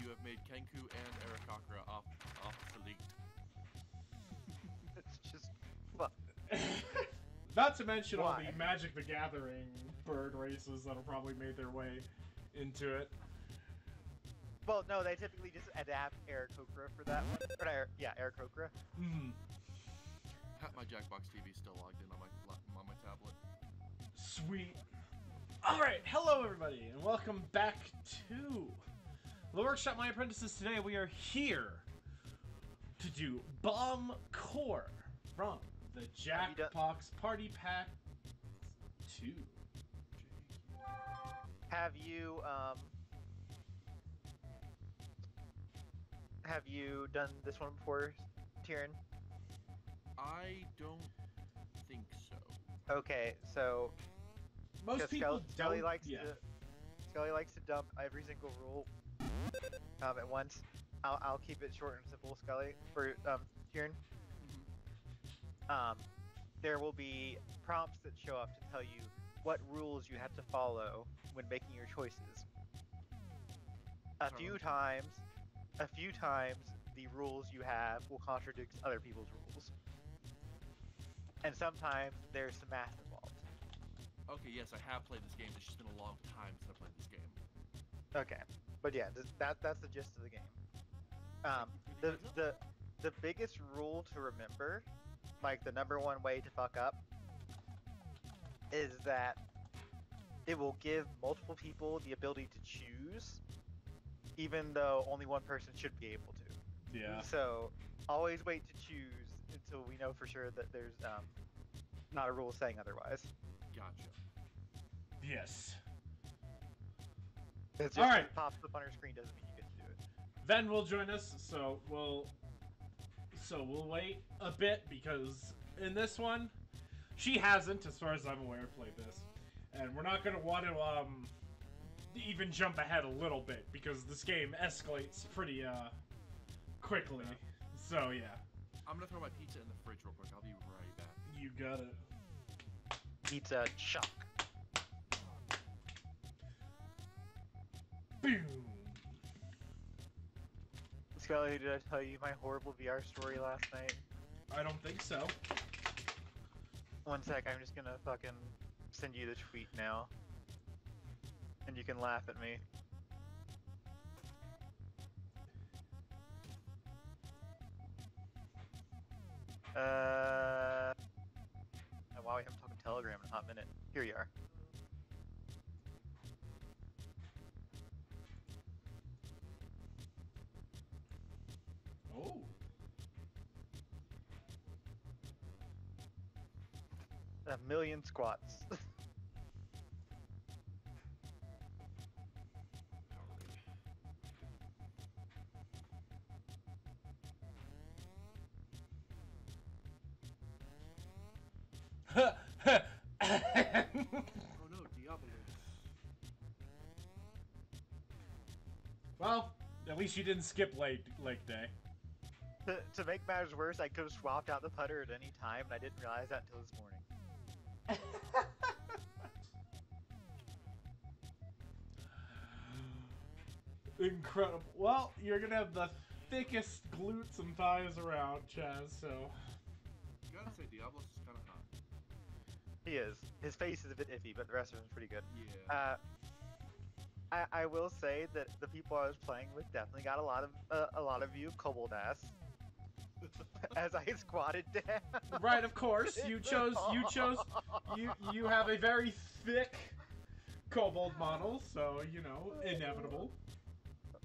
You have made Kenku and Arakakra off the league. It's just fuck. Not to mention all Why? the Magic the Gathering bird races that have probably made their way into it. Well, no, they typically just adapt Aarakocra for that one. Or, yeah, Aarakocra. My Jackbox TV still logged in on my tablet. Sweet. Alright, hello everybody, and welcome back to the Workshop My Apprentices. Today we are here to do Bomb Core from the Jackbox Party Pack 2. Have you done this one before, Tiran? I don't think so. Okay, so Most people Scully don't. likes to dump every single rule at once. I'll keep it short and simple, Scully, for Tiran. There will be prompts that show up to tell you what rules you have to follow when making your choices. A few times the rules you have will contradict other people's rules. And sometimes there's some math involved. Okay, yes, I have played this game. It's just been a long time since I played this game. Okay, but yeah, that's the gist of the game. The biggest rule to remember, like the #1 way to fuck up, is that it will give multiple people the ability to choose, even though only one person should be able to. Yeah. So always wait to choose until we know for sure that there's not a rule saying otherwise. Gotcha. Yes. It's just All right. It pops up on your screen doesn't mean you get to do it. Ven will join us, so we'll wait a bit because in this one, she hasn't, as far as I'm aware, played this, and we're not gonna want to even jump ahead a little bit because this game escalates pretty quickly. Yeah. So yeah. I'm gonna throw my pizza in the fridge real quick. I'll be right back. You got it. Pizza shock. Boom. Scully, did I tell you my horrible VR story last night? I don't think so. One sec, I'm just gonna fucking send you the tweet now. And you can laugh at me. Wow, we haven't talked Telegram in a hot minute. Here you are. Oh. A million squats. Oh no, Diablo. Well, at least you didn't skip leg day. To make matters worse, I could have swapped out the putter at any time, and I didn't realize that until this morning. Incredible. Well, you're gonna have the thickest glutes and thighs around, Chaz, so... Gotta say, Diablo's is kind of hot. He is. His face is a bit iffy, but the rest of him's pretty good. Yeah. I will say that the people I was playing with definitely got a lot of view of Cutebold ass. As I squatted down. Right, of course. You have a very thick Cutebold model, so, you know, inevitable.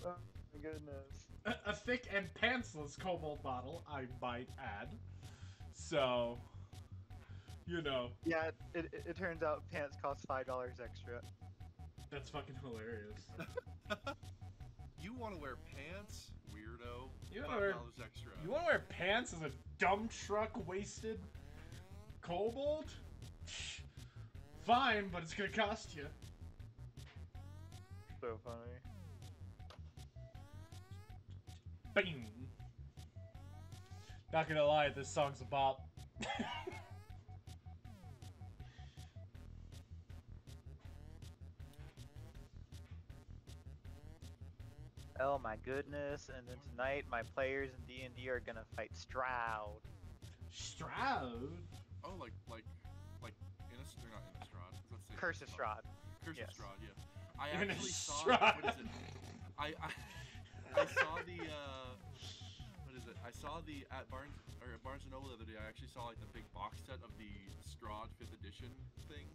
Oh my goodness. A thick and pantsless Cutebold model, I might add. So, you know. Yeah, it turns out pants cost $5 extra. That's fucking hilarious. You want to wear pants, weirdo? You want to wear $5 extra. You want to wear pants as a dump truck wasted Cutebold? Fine, but it's gonna cost you. So funny. Bing. Not gonna lie, this song's a bop. Oh my goodness! And then tonight, my players in D&D are gonna fight Stroud. Stroud? Oh, like they're not Innistrad. Let's say Curse of Strahd. Curse Yes. of Strahd, yeah. I Innistrad. actually saw. What is it? I saw the. What is it? I saw the at Barnes and Noble the other day. I actually saw like the big box set of the Strahd 5th edition thing.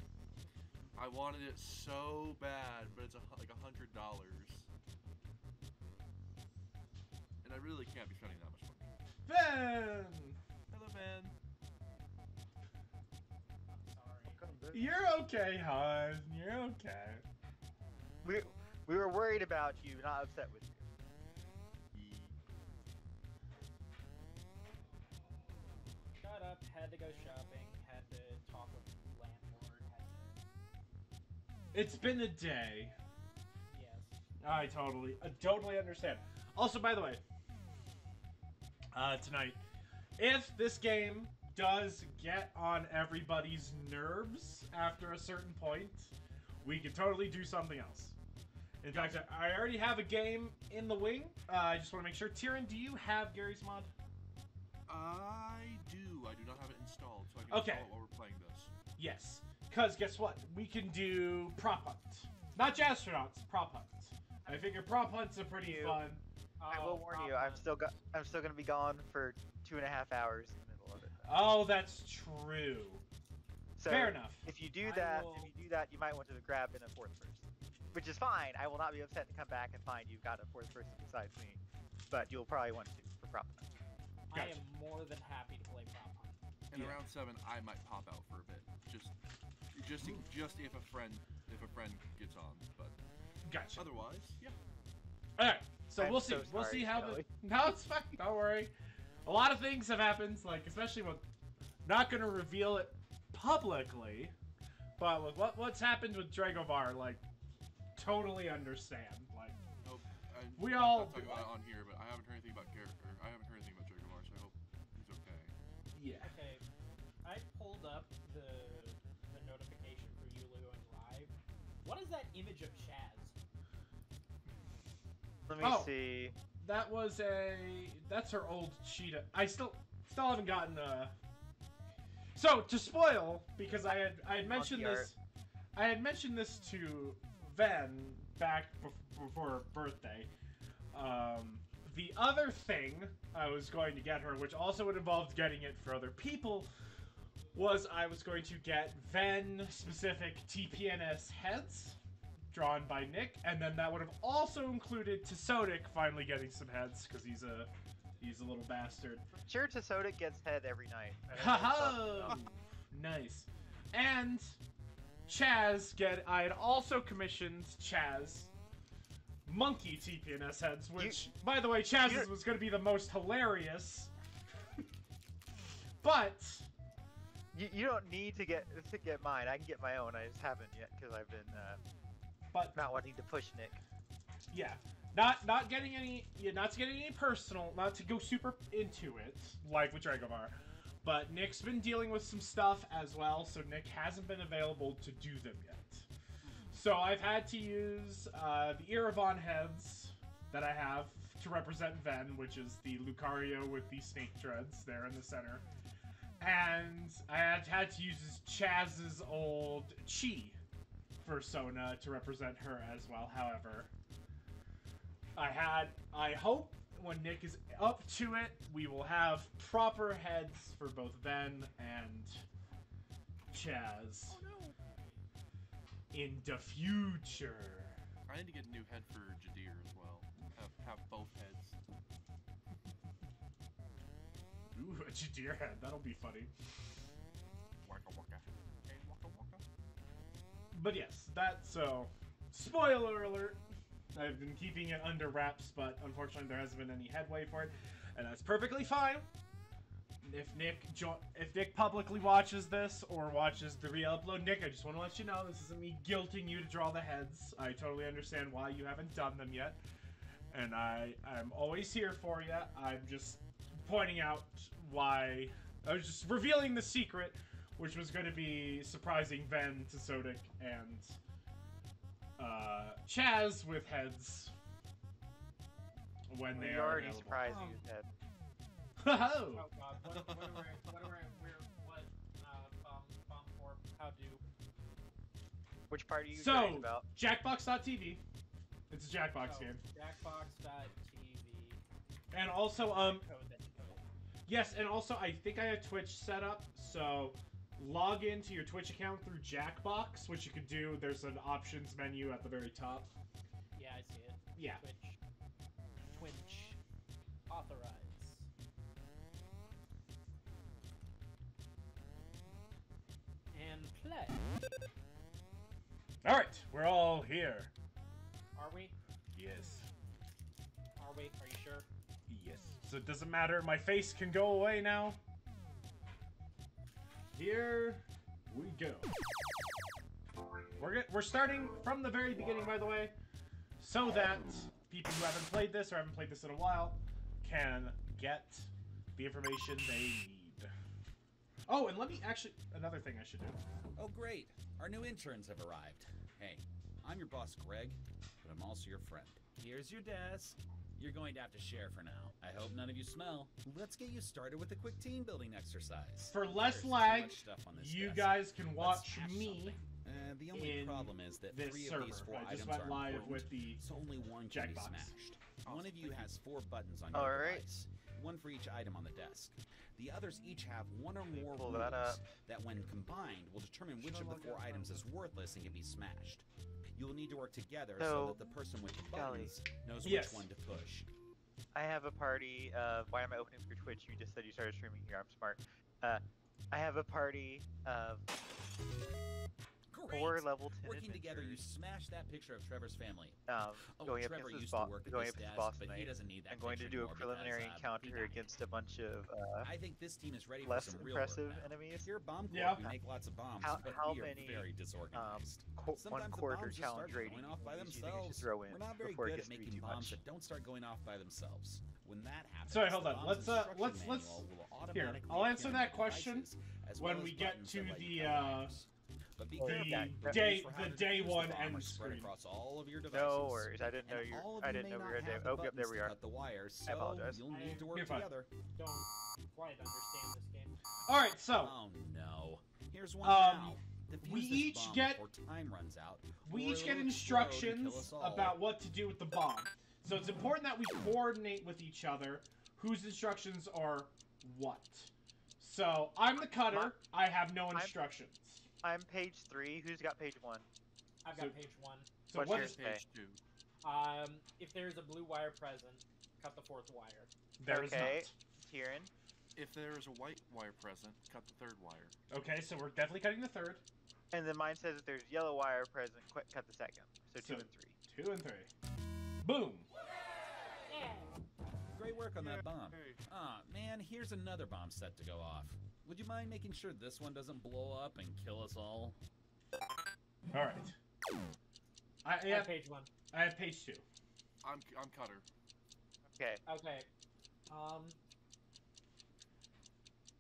I wanted it so bad, but it's like $100, and I really can't be spending that much money. Ben! Hello, Ben. Sorry. You're okay, hon. You're okay. We were worried about you, not upset with you. Shut up. Had to go shopping. Had to talk with the landlord. Had to... It's been a day. Yes. I totally understand. Also, by the way, tonight, if this game does get on everybody's nerves after a certain point, we can totally do something else. In fact, I already have a game in the wing. I just want to make sure. Tyran, do you have Gary's mod? I do. I do not have it installed, so I can Okay. install it while we're playing this. Yes. Because guess what? We can do prop hunt. Not Jazztronauts, prop hunt. I figure prop hunts are pretty fun. I will warn you, I'm still gonna be gone for 2.5 hours in the middle of it. Oh, that's true. So Fair enough. If you do I that, will- you might want to grab in a fourth person, which is fine. I will not be upset to come back and find you've got a fourth person besides me, but you'll probably want to for prop hunt. I Gotcha. am more than happy to play prop hunt. In around 7, I might pop out for a bit, just if a friend gets on, but Gotcha. otherwise, yeah. All right. So I'm we'll see. so We'll sorry, see how Shelly. No, it's fine. Don't worry. A lot of things have happened, like especially with not gonna reveal it publicly, but with what's happened with Dragovar, like totally understand. Like Nope. We I'm all- not talking about it on here, but I haven't heard anything about I haven't heard anything about Dragovar, so I hope he's okay. yeah. Okay, I pulled up the notification for Yulu going live. What is that image of Chaz? Let me Oh. see. That's her old cheetah. I still haven't gotten So to spoil, because I had mentioned Monkey this, I had mentioned this to Ven back before her birthday. The other thing I was going to get her, which also would involve getting it for other people, was I was going to get Ven specific TPNS heads drawn by Nick, and then that would have also included Tesodic finally getting some heads because he's a little bastard. Sure, Tesodic gets head every night. Haha! Nice. And Chaz I had also commissioned Chaz monkey TPNS heads, which, by the way, Chaz's was going to be the most hilarious. But You don't need to get mine. I can get my own. I just haven't yet because I've been not wanting to push Nick. yeah, not getting any personal, not to go super into it like with Dragovar, but Nick's been dealing with some stuff as well, so Nick hasn't been available to do them yet. So I've had to use the Erebon heads that I have to represent Ven, which is the Lucario with the snake dreads there in the center. And I had to use Chaz's old Chi Fursona to represent her as well. However, I hope when Nick is up to it, we will have proper heads for both Ven and Chaz in the future. I need to get a new head for Jadir as well. Have both heads. Ooh, a Jadir head. That'll be funny. Waka waka. Hey, waka waka. But yes, so spoiler alert. I've been keeping it under wraps, but unfortunately there hasn't been any headway for it, and that's perfectly fine. If Nick publicly watches this or watches the re-upload, Nick, I just want to let you know this isn't me guilting you to draw the heads. I totally understand why you haven't done them yet, and I'm always here for you. I'm just pointing out why. I was just revealing the secret, which was going to be surprising Ven, Tesodic, and Chaz with heads when they We are already available. surprised you, Ted. Ho! Oh god, Bomb Corp, how do? Which part are you So, talking about? Jackbox.tv. It's a Jackbox So, game. Jackbox.tv. And also, Code that you code. yes, and also I think I have Twitch set up, so log into your Twitch account through Jackbox, which you could do. There's an options menu at the very top. Yeah, I see it. Yeah. Twitch. Authorize. And play. Alright, we're all here. Are we? Yes. Are we? Are you sure? Yes. So it doesn't matter, my face can go away now. Here we go. We're starting from the very beginning, by the way, so that people who haven't played this or haven't played this in a while can get the information they need. Oh, and let me actually, another thing I should do. Oh great, our new interns have arrived. Hey, I'm your boss Greg, but I'm also your friend. Here's your desk. You're going to have to share for now. I hope none of you smell. Let's get you started with a quick team building exercise. For less There's too lag, much stuff on this you desk. guys can Let's watch hash me something. The only in problem is that this 3 server. of these 4 I just items went are live important, with the so only one can be Jackbox. smashed. One of you has 4 buttons on your Alright. device, one for each item on the desk. The others each have 1 or more Pull rules that up. that when combined will determine which of the 4 items is worthless and can be smashed. You'll need to work together so So, that the person with the Golly. buttons knows Yes. which one to push. I have a party of. Why am I opening up your Twitch? You just said you started streaming here. I'm smart. I have a party of Great! 4 level 10 Working together, you adventurers, smashed that picture of Trevor's family. Oh, going up Trevor against used this to work at going this up against desk, boss but he tonight. doesn't need that I'm going to picture do a anymore preliminary because, he encounter died. against a bunch of I think this team is ready less for some real impressive work now. enemies. Here at Bomb Corp, Yeah. we make lots of bombs, How- but how we are many, very disorganized. One Sometimes the quarter bombs just challenge start rating. going off by You think I should themselves. throw in We're not very before it good gets at to be making too bombs much. that don't start going off by themselves. When that happens, Sorry, hold the on. bomb's Let's instruction let's manual will here. automatically I'll answer appear on that the question devices, as when well we as get buttons to that let you the cover items. But be Oh, careful, yeah, rules day- for how the to day defuse the one bomb end are spread screen. across all of your devices. No worries. I didn't know And you. all of I you didn't may know we not were a day. have the Oh, yep, there buttons we to are. cut the wires, so apologize. you'll need to work You're fine. together. Don't quite understand this game. All right, so Oh no. Here's one Um, now. Defuse we this each bomb get- before time runs out. we or each get it'll explode and kill instructions us all. about what to do with the bomb. So it's important that we coordinate with each other whose instructions are what. So I'm the cutter. I have no instructions. I'm page 3. Who's got page 1? I've got So- page 1. So What's what yours? is Page 2. If there's a blue wire present, cut the 4th wire. there is Okay. Tyran. If there is a white wire present, cut the 3rd wire. not. Okay, so we're definitely cutting the 3rd. And then mine says if there's yellow wire present, cut the 2nd. So 2 So- and 3. 2 and 3. Boom. Great work on that bomb. Hey. Ah, man, here's another bomb set to go off. Would you mind making sure this one doesn't blow up and kill us all? All right. I I have have page 1. I have page 2. I'm cutter. Okay. Okay.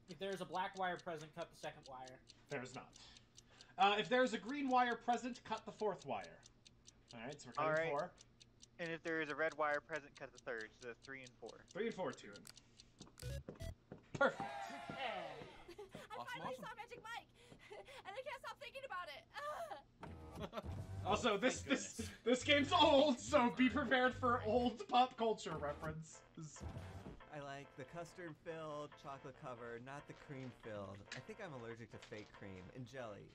If there's a black wire present, cut the 2nd wire. There's not. If there's a green wire present, cut the 4th wire. All right, so we're cutting Alright. 4. And if there is a red wire present, cut the 3rd. So 3 and 4. 3 and 4, 2 and. Perfect. Awesome, finally awesome. saw Magic Mike, and I can't stop thinking about it. Also, Oh, this thank this game's old, so be prepared for old pop culture references. I like the custard filled, chocolate covered, not the cream filled. I think I'm allergic to fake cream and jelly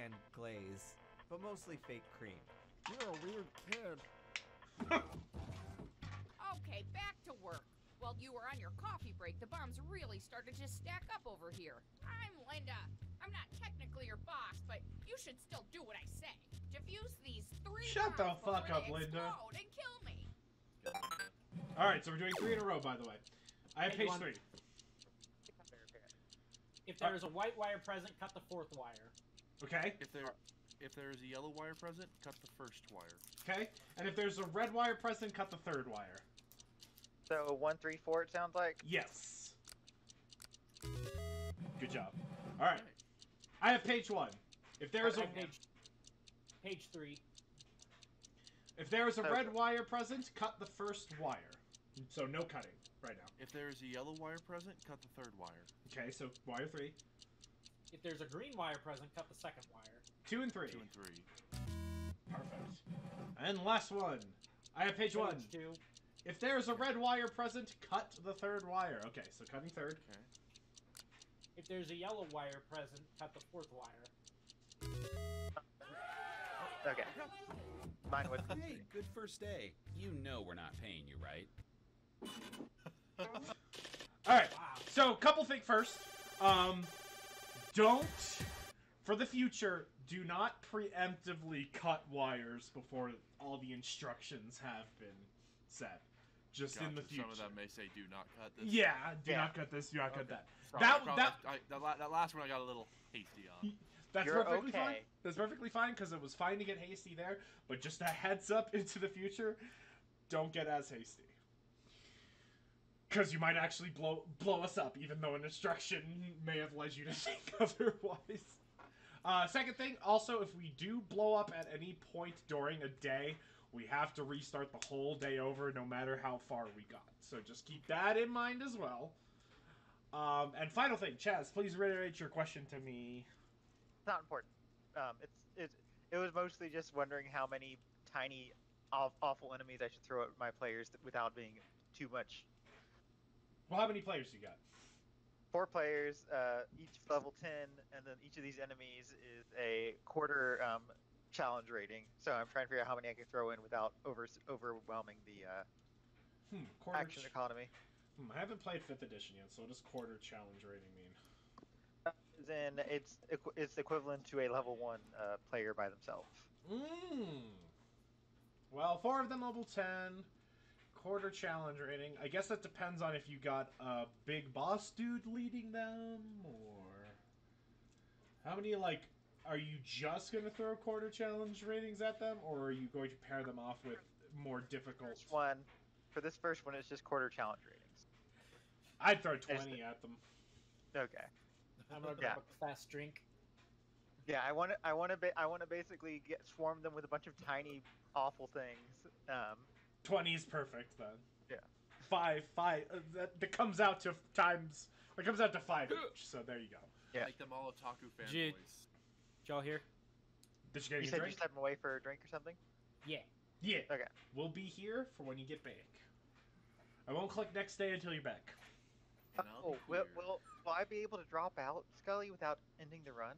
and glaze, but mostly fake cream. You're a weird kid. Okay, back to work. While you were on your coffee break, the bombs really started to stack up over here. I'm Linda. I'm not technically your boss, but you should still do what I say. Defuse these 3 Shut the bombs fuck before up, they Linda. explode and kill me. All right, so we're doing 3 in a row, by the way. I have Page page one. 3. If there is a white wire present, cut the 4th wire. Okay. If there is a yellow wire present, cut the 1st wire. Okay. And if there's a red wire present, cut the 3rd wire. So 1, 3, 4. It sounds like. Yes. Good job. All right. I have page 1. If there is a Page 3. if there is a Okay. red wire present, cut the 1st wire. So no cutting right now. If there's a yellow wire present, cut the third wire. Okay, so wire 3. If there's a green wire present, cut the second wire. 2 and 3. 2 and 3. Perfect. And last one. I have page 1. Page 2. If there's a red wire present, cut the third wire. Okay, so cutting third. Okay. If there's a yellow wire present, cut the fourth wire. Okay. Mine was. Hey, good first day. You know we're not paying you, right? Alright, Wow. so couple things first. Don't, for the future, do not preemptively cut wires before all the instructions have been set. Just in the Gotcha, future. Some of them may say do not cut this. Yeah, do Yeah. not cut this, do not cut that. Probably, That that last one I got a little hasty on. That's You're perfectly fine. okay. That's perfectly fine because it was fine to get hasty there, but just a heads up into the future, don't get as hasty. Because you might actually blow us up, even though an instruction may have led you to think otherwise. Second thing, also, if we do blow up at any point during a day, we have to restart the whole day over, no matter how far we got. So just keep that in mind as well. And final thing, Chaz, please reiterate your question to me. It's not important. It was mostly just wondering how many tiny, awful enemies I should throw at my players without being too much. Well, how many players you got? 4 players, each level 10, and then each of these enemies is a quarter challenge rating. So I'm trying to figure out how many I can throw in without overwhelming the action economy. I haven't played 5th edition yet, so what does quarter challenge rating mean? Then it's equivalent to a level 1 player by themselves. Well, 4 of them level 10. Quarter challenge rating. I guess that depends on if you got a big boss dude leading them, or how many, like, are you just going to throw quarter challenge ratings at them, or are you going to pair them off with more difficult? For this first one, it's just quarter challenge ratings. I'd throw 20 at them. Okay. I'm gonna Yeah. grab a fast drink. Yeah, I want to basically swarm them with a bunch of tiny, awful things. 20 is perfect then. Yeah. 5. That comes out to times. That comes out to 5 each. So there you go. Yeah. Make them all otaku Did fanboys. y'all hear? Did you get You your said you drink? step away for a drink or something? Yeah. Yeah. Okay. We'll be here for when you get back. I won't click next day until you're back. And I'll be Will queer. will I be able to drop out, Scully, without ending the run?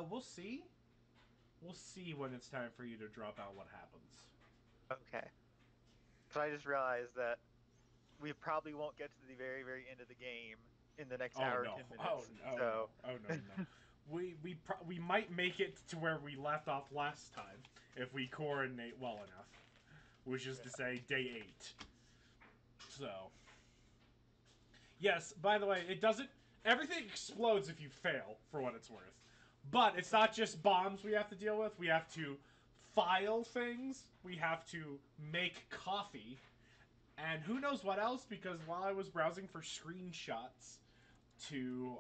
We'll see. We'll see when it's time for you to drop out what happens. Okay. Because I just realized that we probably won't get to the very, very end of the game in the next hour or 10 minutes. Oh no! So, No! We might make it to where we left off last time if we coordinate well enough, which is to say day 8. So, yes. By the way, it doesn't. Everything explodes if you fail, for what it's worth. But it's not just bombs we have to deal with. We have to file things. We have to make coffee. And who knows what else, because while I was browsing for screenshots to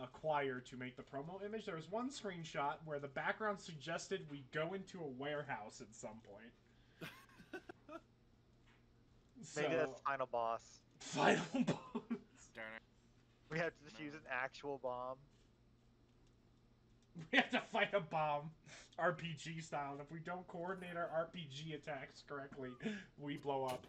acquire to make the promo image, there was one screenshot where the background suggested we go into a warehouse at some point. maybe that's the final boss. Final boss. Darn it. We have to just use an actual bomb. We have to fight a bomb, RPG style, and if we don't coordinate our RPG attacks correctly, we blow up.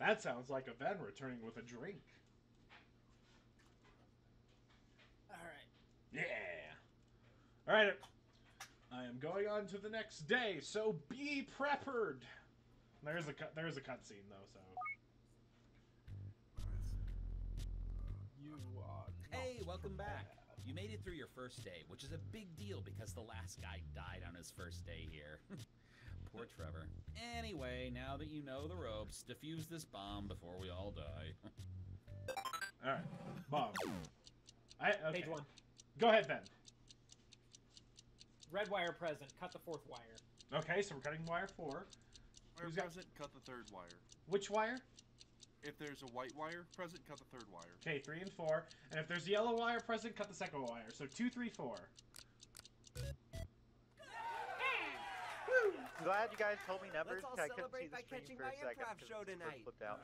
That sounds like a Ven returning with a drink. Alright. Yeah. Alright. I am going on to the next day, so be preppered. There's a cutscene though, so. You are. Hey, welcome back. You made it through your first day, which is a big deal because the last guy died on his first day here. Poor Trevor. Anyway, now that you know the ropes, defuse this bomb before we all die. Alright. Bomb. Okay. Page 1. Go ahead, Ben. Red wire present. Cut the fourth wire. Okay, so we're cutting wire 4. Wire Who's got- present, cut the third wire. Which wire? If there's a white wire present, cut the third wire. Okay, 3 and 4. And if there's yellow wire present, cut the second wire. So 2, 3, 4. glad you guys told me numbers. Let's all 'Cause I couldn't see celebrate the by screen catching for a my second improv 'cause show it tonight. flipped out.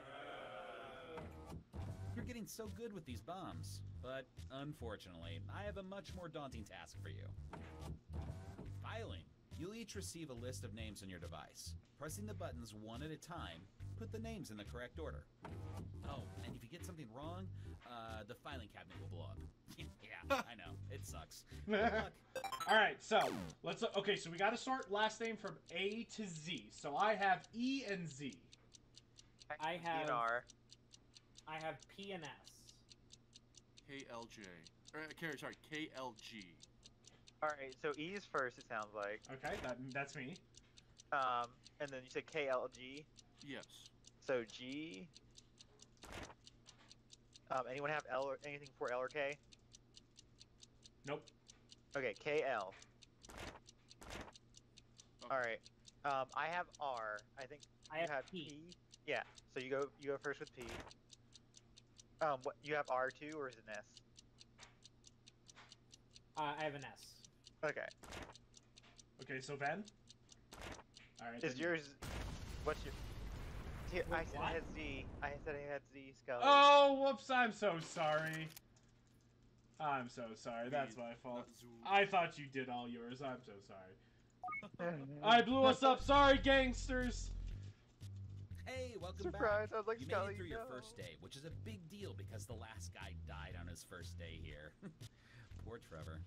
You're getting so good with these bombs, but unfortunately, I have a much more daunting task for you. Filing. You'll each receive a list of names on your device. Pressing the buttons one at a time, put the names in the correct order. Oh, and if you get something wrong, the filing cabinet will blow up. Yeah, I know, it sucks. Good luck. All right, so let's. Okay, so we got to sort last name from A to Z. So I have E and Z. I have DNR. I have P and S. KLJ. Sorry, KLG. Alright, so E is first, it sounds like. Okay, that's me. And then you said KLG. Yes. So G. Anyone have L or anything for L or K? Nope. Okay, KL. Okay. Alright. I have R. I think I you have had P. Yeah. So you go first with P. What you have R2 or is it an S? I have an S. Okay. Okay, so Ben. All right. Is then- yours? What's your? Here, I Wait, said what? I had Z. I said I had Z. Scully. Oh, whoops! I'm so sorry. I'm so sorry. That's my fault. Not Zoom. I thought you did all yours. I'm so sorry. I blew us up. Sorry, gangsters. Hey, welcome Surprise! back. I was like, You Scully, made it through your no. first day, which is a big deal because the last guy died on his first day here. Poor Trevor.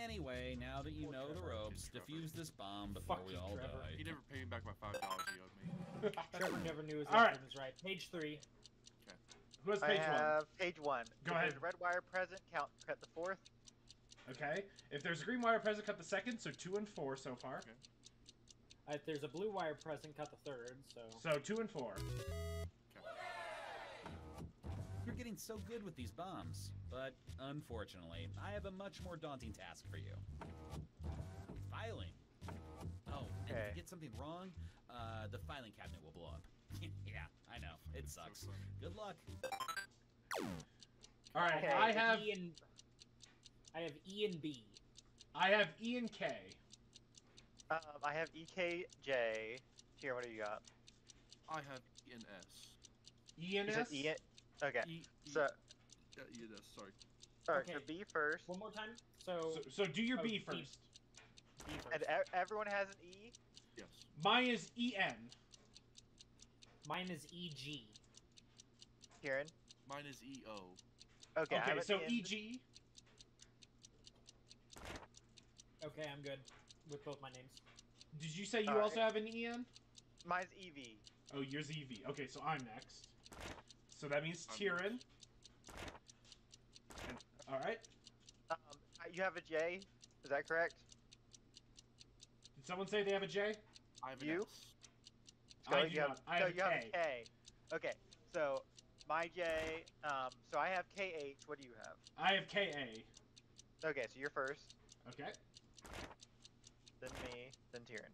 Anyway, now that you Poor know the Trevor. ropes, Trevor. defuse this bomb before Fuck we you, all Trevor. die. He never paid me back my $5 he owed me. Trevor never knew his All right. name was right. Page 3. Who has I page one? have page 1. Go If ahead. there's a red wire present, cut the 4th. Okay. If there's a green wire present, cut the second. So 2 and 4 so far. Okay. If there's a blue wire present, cut the third. So So 2 and 4. You're getting so good with these bombs, but unfortunately, I have a much more daunting task for you. Filing. Oh, and if Okay. you get something wrong, the filing cabinet will blow up. Yeah, I know, it sucks. So funny. Good luck. All right. Okay. I have E and B. I have E and K. I have EKJ. Here, what do you got? I have E and S. E and You said S. E. Okay. E So, E and S. Sorry. alright, Okay. so B first, One more time. So So do your Oh, B B. first. B first. and everyone has an E. Yes. Mine is E N. Mine is EG. Kieran. Mine is EO. Okay. I have Okay. an So N. EG. Okay, I'm good with both my names. Did you say you Alright. also have an EN? Mine's EV. Oh, yours EV. Okay, so I'm next. So that means I'm Tyran. All right. You have a J. Is that correct? Did someone say they have a J? I have an You? S. Scully, do you have, not. I have a you have K. a K. Okay. So my J. So I have KH. What do you have? I have KA. Okay. So you're first. Okay. Then me. Then Tyran.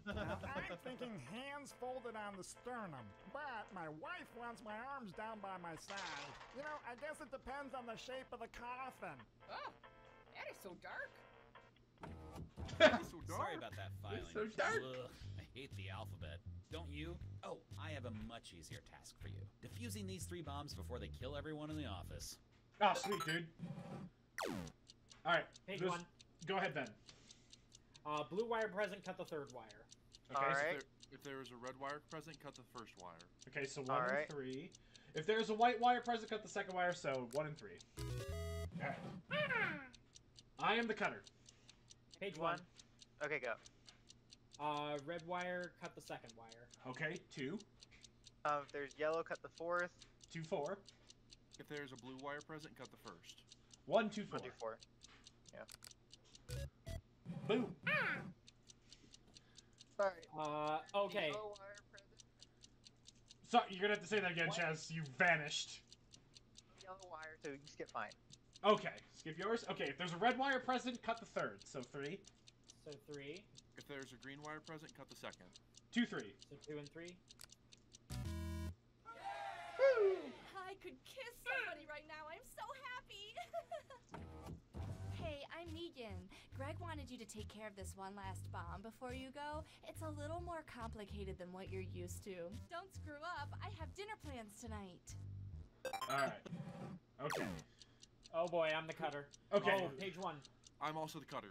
I'm thinking hands folded on the sternum, but my wife wants my arms down by my side. You know, I guess it depends on the shape of the coffin. Oh, that is so dark. It's so dark. Sorry about that filing. so dark. Ugh, I hate the alphabet. Don't you? Oh, I have a much easier task for you. Defusing these 3 bombs before they kill everyone in the office. Oh, sweet, dude. All right. Page this- 1. Go ahead, Ben. Blue wire present, cut the third wire. Okay. All so- right. If there is a red wire present, cut the first wire. Okay, so 1 All and right. 3. If there's a white wire present, cut the second wire. So 1 and 3. Okay. I am the cutter. Page 1. Okay, go. Red wire, cut the second wire. Okay, 2, If there's yellow, cut the 4th. 2, 4. If there is a blue wire present, cut the first. 1, 2, 4. I'll do 4. Boom. Sorry. Okay. Yellow wire present. So you're gonna have to say that again, What? Chaz. You vanished. Yellow wire. So you can skip mine. Okay, skip yours. Okay, if there's a red wire present, cut the third. So 3, So 3. If there is a green wire present, cut the second. 2, 3. So 2 and 3. I could kiss somebody right now. I'm so happy. Hey, I'm Negan. Greg wanted you to take care of this one last bomb before you go. It's a little more complicated than what you're used to. Don't screw up. I have dinner plans tonight. Alright. Okay. Oh boy, I'm the cutter. Okay. Oh, page 1. I'm also the cutter.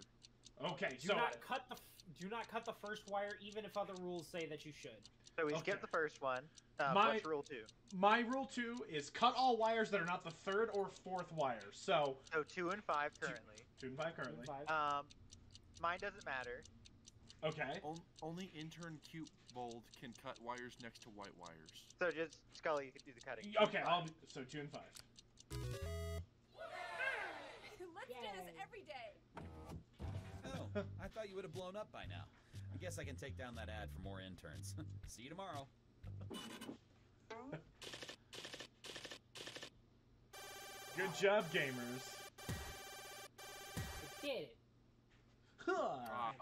Okay, Do so... not cut the first wire, even if other rules say that you should. So we Okay. skipped the first one. My- What's rule 2? My rule 2 is cut all wires that are not the 3rd or 4th wire. So... So 2 and 5 currently. 2 and 5 currently. 5. Mine doesn't matter. Okay. Only intern Cutebold can cut wires next to white wires. So just Scully, you can do the cutting. Okay, so 2 and 5. Let's do this every day. Oh, I thought you would have blown up by now. I guess I can take down that ad for more interns. See you tomorrow. Good job, gamers. We did it.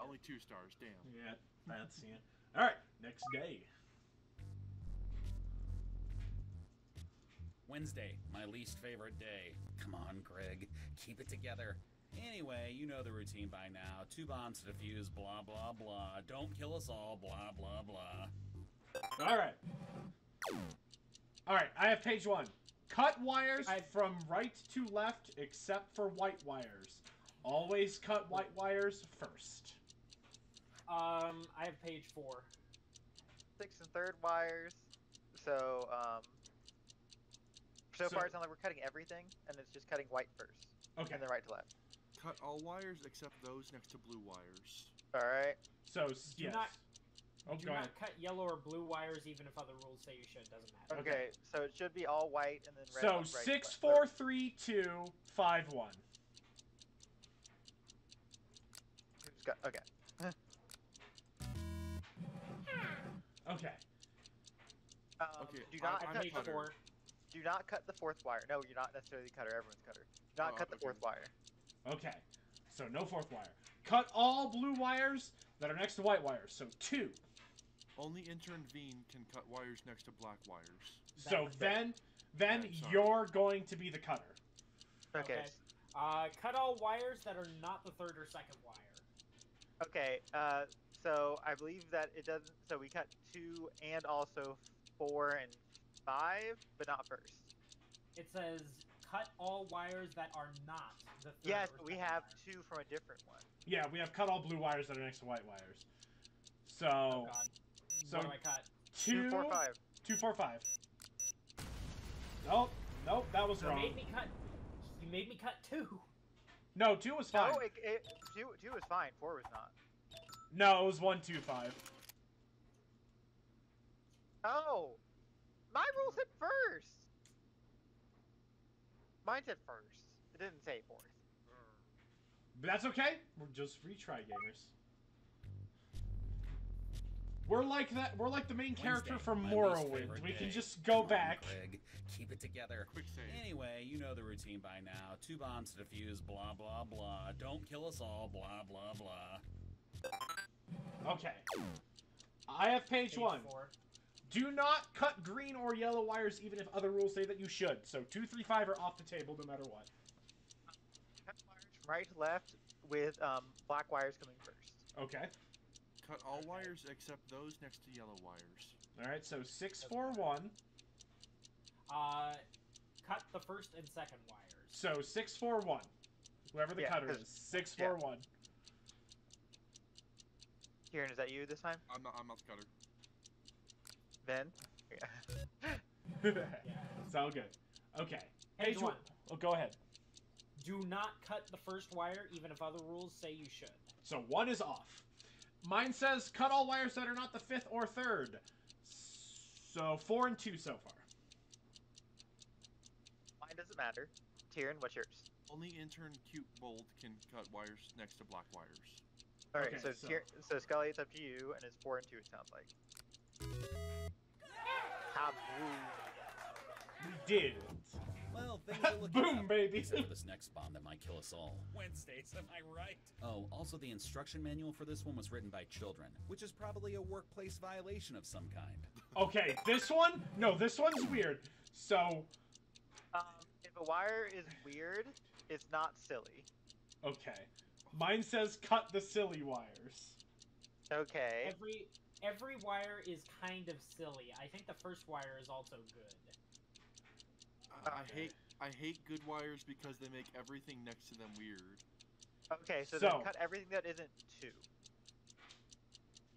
Only 2 stars. Damn. Yeah, that's it. Alright, next day. Wednesday, my least favorite day. Come on, Greg. Keep it together. Anyway, you know the routine by now. 2 bombs to defuse, blah, blah, blah. Don't kill us all, blah, blah, blah. Alright. Alright, I have page 1. Cut wires from right to left except for white wires. Always cut white wires first. I have page 4. 6 and 3rd wires. So far it sounds like we're cutting everything, and it's just cutting white first. Okay. And then right to left. Cut all wires except those next to blue wires. Alright. So, yes. Do go not ahead. cut yellow or blue wires, even if other rules say you should. Doesn't matter. Okay, so it should be all white and then red. So, right, 6, left. 4, 3, 2, 5, 1. Okay. Okay. Okay, Do not I'm cut page the cutter. 4. Do not cut the 4th wire. No, you're not necessarily the cutter. Everyone's cutter. Do not Oh, cut the okay. 4th wire. Okay. So, no 4th wire. Cut all blue wires that are next to white wires. So, 2. Only intern Veen can cut wires next to black wires. So, then Sorry. you're going to be the cutter. Okay. Cut all wires that are not the 3rd or 2nd wire. Okay. So I believe that it doesn't. So we cut 2 and also 4 and 5, but not first. It says cut all wires that are not the 3rd Yes, or but we 2nd have wire. 2 from a different one. Yeah, we have cut all blue wires that are next to white wires. So, Oh god. so What do I cut? 2, 4, 5. 2, 4, 5. Nope, that was wrong. You made me cut 2. No, 2 was fine. No, 2 was fine. 4 was not. No, it was 1, 2, 5. Oh, my rule said first. Mine said first. It didn't say 4th. But that's okay. We're just retry gamers. We're like that. We're like the main character Wednesday, from my least Morrowind. favorite We can day. just go Come on, back. Greg. Keep it together. Quick save. Anyway, you know the routine by now. 2 bombs to defuse, blah, blah, blah. Don't kill us all, blah, blah, blah. Okay. I have page 1. 4. Do not cut green or yellow wires even if other rules say that you should. So 2, 3, 5 are off the table no matter what. Cut wires from right to left with black wires coming first. Okay. Cut all wires except those next to yellow wires. Alright, so 6, 4, 1. Cut the 1st and 2nd wires. So 6, 4, 1. Whoever the Yeah, cutter 'cause- is. 6, 4, 1. Kieran, is that you this time? I'm not the cutter. Ben? Sound good. Okay. Page 1. Oh, go ahead. Do not cut the 1st wire, even if other rules say you should. So 1 is off. Mine says cut all wires that are not the 5th or 3rd. So 4 and 2 so far. Mine doesn't matter. Tyrion, what's yours? Only intern Cutebold can cut wires next to black wires. Alright, Okay, so Scully, it's up to you, and it's 4 and 2, it sounds like. We did. Well, things are looking Boom, up, baby. Except for this next bomb that might kill us all. Wednesdays, am I right? Oh, also the instruction manual for this one was written by children, which is probably a workplace violation of some kind. Okay, this one? No, this one's weird. So, If a wire is weird, it's not silly. okay. Mine says cut the silly wires. Okay. Every wire is kind of silly. I think the first wire is also good. I hate good wires because they make everything next to them weird. Okay, so then cut everything that isn't 2.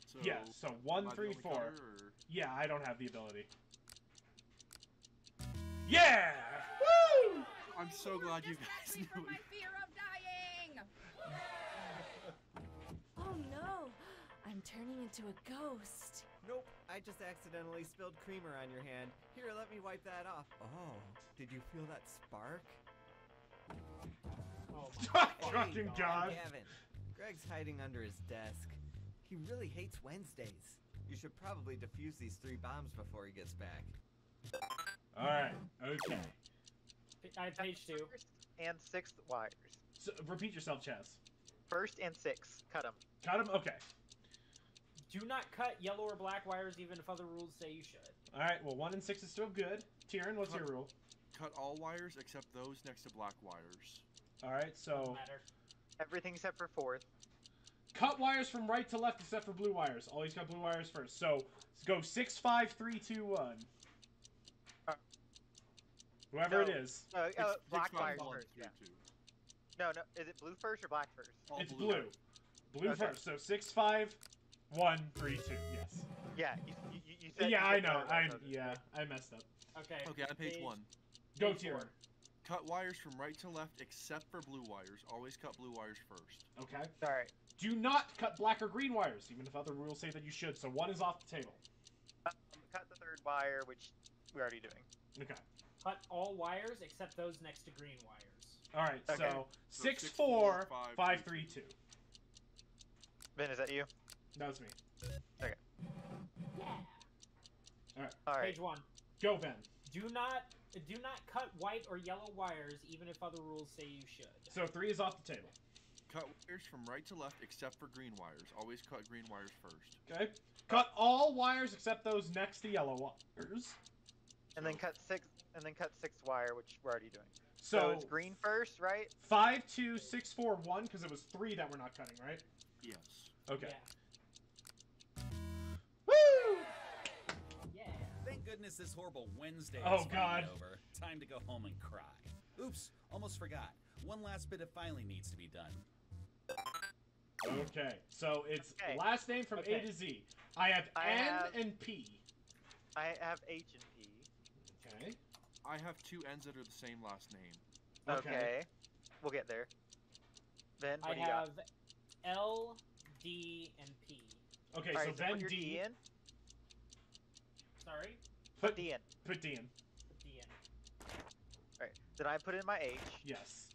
So, Yeah, so 1, am I the 3, only 4. cutter, or- Yeah, I don't have the ability. Yeah! Woo! I'm so glad you Just guys me knew from it. my fear of dying. Oh no, I'm turning into a ghost. Nope, I just accidentally spilled creamer on your hand. Here, let me wipe that off. Oh, did you feel that spark? Oh my Fucking God. Gavin, Greg's hiding under his desk. He really hates Wednesdays. You should probably defuse these 3 bombs before he gets back. Alright, okay. I have page 2. First and 6th wires. So, repeat yourself, Chaz. 1st and 6th. Cut them. Cut him? Okay. Do not cut yellow or black wires even if other rules say you should. Alright, well 1 and 6 is still good. Tyran, what's your rule? Cut all wires except those next to black wires. Alright, so... Doesn't matter. Everything except for 4th. Cut wires from right to left except for blue wires. Always cut blue wires first. So, let's go 6, 5, 3, 2, 1. Whoever it is. Black wires 1, first. 3, Yeah. 2. No, is it blue first or black first? All It's blue. Blue Okay. first. So 6, 5, 1, 3, 2. Yes. Yeah, you said. Yeah, you I said know. no, I messed up. Okay. Okay, on page 1. Go, Page Tyran. 4. Cut wires from right to left except for blue wires. Always cut blue wires first. Okay. Alright. Do not cut black or green wires, even if other rules say that you should. So 1 is off the table. Cut the 3rd wire, which we're already doing. Okay. Cut all wires except those next to green wires. Alright, Okay. so So 6, 6, 4, 4, 5, 3, 2. Ben, is that you? That was me. Yeah. Alright. Page 1. Go, Ben. Do not cut white or yellow wires even if other rules say you should. So 3 is off the table. Cut wires from right to left except for green wires. Always cut green wires first. Okay. Cut all wires except those next to yellow wires. And then cut 6th wire, which we're already doing. So So it's green first, right? 5, 2, 6, 4, 1, because it was 3 that we're not cutting, right? Yes. Okay. Yeah. Woo! Yeah. Thank goodness this horrible Wednesday is Oh, finally God. over. Time to go home and cry. Oops, almost forgot. One last bit of filing needs to be done. Okay. So it's Okay. last name from A Okay. to Z. I have I N have- and P. I have H and P. Okay. I have 2 N's that are the same last name. Okay. We'll get there. Ben, what I do you got? have L, D, and P. Okay, Alright, so Ben put your D. D in. Sorry? Put D in. Put D in. D in. Alright. Then I put in my H. Yes.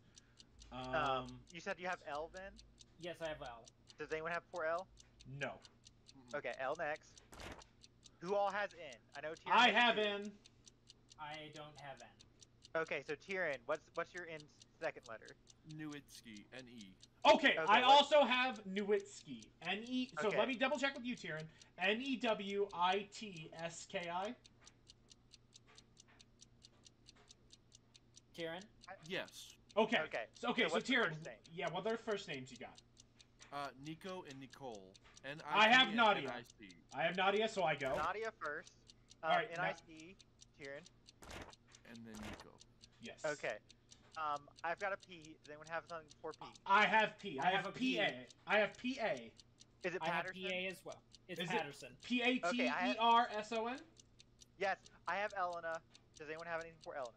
You said you have L, Ben? Yes, I have L. Does anyone have 4L? No. Okay, L next. Who all has N? I know Tyran. I has have two. N. I don't have N. Okay, so Tyran, what's your N second letter? Newitsky. N-E. Okay, I what- also have Newitski. N-E. So Okay. let me double check with you, Tyran. Newitski. Tyran? Yes. Okay. Okay. So, so what's the Tyran. first name? Yeah, what are their first names you got? Nico and Nicole. I have N-I-C and Nadia. N-I-C. I have Nadia, so I go. Nadia first. Alright, N-I-C. Tyran. And then Nico. Yes. Okay. I've got a P. Does anyone have something for P? I have P. I I have have a P. PA. I have PA. Is it I have Patterson? PA as well. It's Is it- Patterson. P-A-T-E-R-S-O-N? Yes, I have Elena. Does anyone have anything for Elena?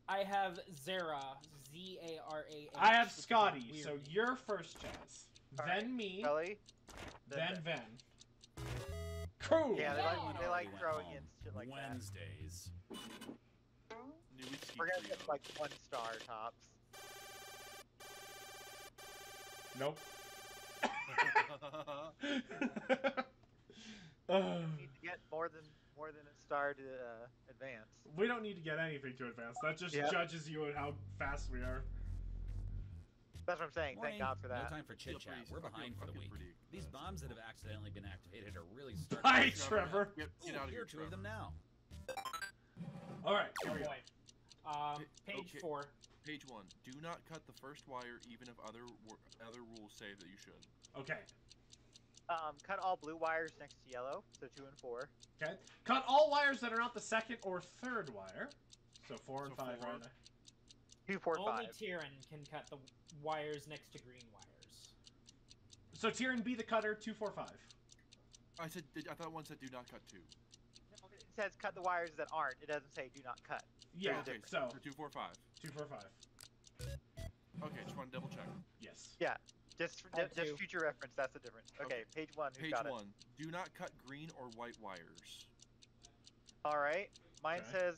I have Zara. Z-A-R-A-H. I have which is a Scotty, weird so name. you're first, Chaz. Alright. Then me, Ellie? then Ben. Ven. Cool! Yeah, they Everyone like already went throwing home. in shit like that. Wednesdays. Newitsky We're gonna trio. get like 1 star tops. Nope. We need to get more than a star to advance. We don't need to get anything to advance. That just Yeah. judges you and how fast we are. That's what I'm saying. Morning. Thank God for No that. time for chit chat. We're behind for the week. These bombs that have accidentally been activated are really starting. Hi, to Trevor. Get Ooh, out of here here, are 2 of Trevor. them now. Alright, here Oh we go. boy. Page Okay. 4. Page 1. Do not cut the first wire even if other rules say that you should. Okay. Cut all blue wires next to yellow, so 2 and 4. Okay. Cut all wires that are not the second or third wire. So 4 and 5 4. right there. 2, 4, 5. Only Tyran can cut the wires next to green wires. So Tyran, be the cutter. 2, 4, 5. I thought one said do not cut 2. No, it says cut the wires that aren't. It doesn't say do not cut. Yeah. Okay, So 2, 4, 5. 2, 4, 5. Okay, just want to double check. Yes. Yeah. Just two. future reference. That's the difference. Okay, page 1. Who's Page got 1. Do not cut green or white wires. it? All right. Mine Okay. says.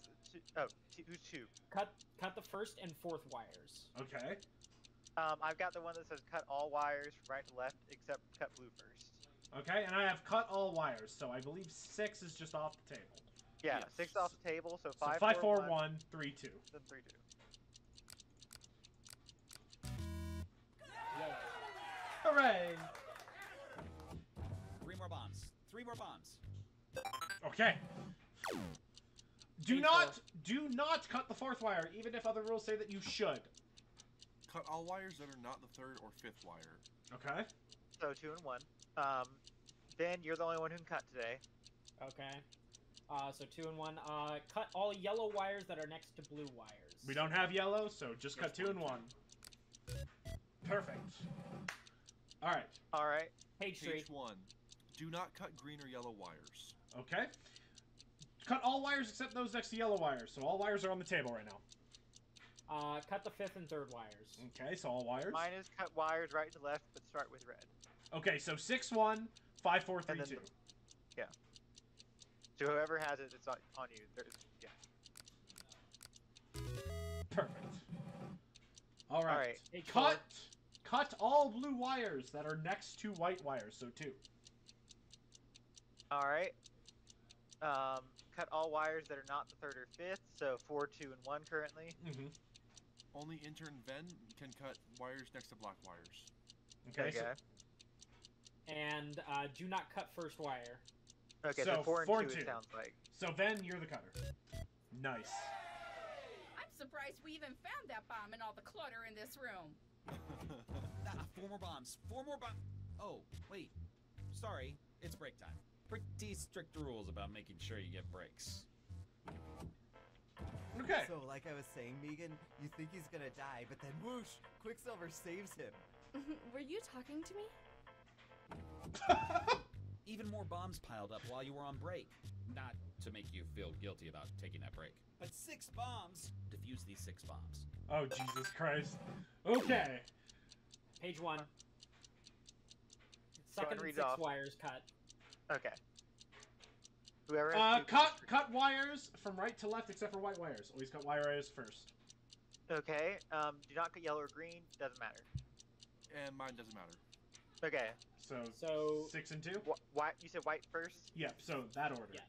Who's 2? Cut the first and fourth wires. Okay. I've got the one that says cut all wires from right to left except cut blue first. Okay, and I have cut all wires, so I believe 6 is just off the table. Yeah, Yes. 6 off the table, so So 5, 5, 4, 1, 1, 3, 2. then 3, 2. Hooray! 3 more bombs. 3 more bombs. Okay. Do Page not cut the fourth wire, even if other rules say that you should. Cut all wires that are not the 3rd or 5th wire. Okay. So 2 and 1. Ben, you're the only one who can cut today. Okay. So 2 and 1. Cut all yellow wires that are next to blue wires. We don't have yellow, so just cut 2 and 1. Perfect. Alright. All right. Page 3. Page 1. Do not cut green or yellow wires. Okay. Cut all wires except those next to yellow wires, so all wires are on the table right now. Cut the fifth and third wires. Okay, so all wires. Mine is cut wires right to left, but start with red. Okay, so 6, 1, 5, 4, 3, And then 2. Yeah. So whoever has it, it's on you. Yeah. Perfect. All right. Alright. Page 4. Cut all blue wires that are next to white wires, so 2. All right. Cut all wires that are not the 3rd or 5th, so 4, 2, and 1 currently. Mm-hmm. Only intern Ven can cut wires next to black wires. Okay. So, And do not cut first wire. Okay, So so 4 and 4 2, and 2. it sounds like. so Ben, you're the cutter. Nice. I'm surprised we even found that bomb in all the clutter in this room. 4 more bombs. 4 more bombs. Oh, wait. Sorry. It's break time. Pretty strict rules about making sure you get breaks. Okay. So, like I was saying, Megan, you think he's gonna die, but then whoosh, Quicksilver saves him. Were you talking to me? Even more bombs piled up while you were on break. Not to make you feel guilty about taking that break, but 6 bombs. Defuse these 6 bombs. Oh, Jesus Christ. Okay. Page 1. Go Second and and read 6 off. wires cut. Okay. Whoever has two Cut wires from right to left except for white wires. Always cut wires first. Okay. Do not cut yellow or green. Doesn't matter. And mine doesn't matter. Okay. So 6 and 2? White. You said white first. Yep, so that order. Yeah.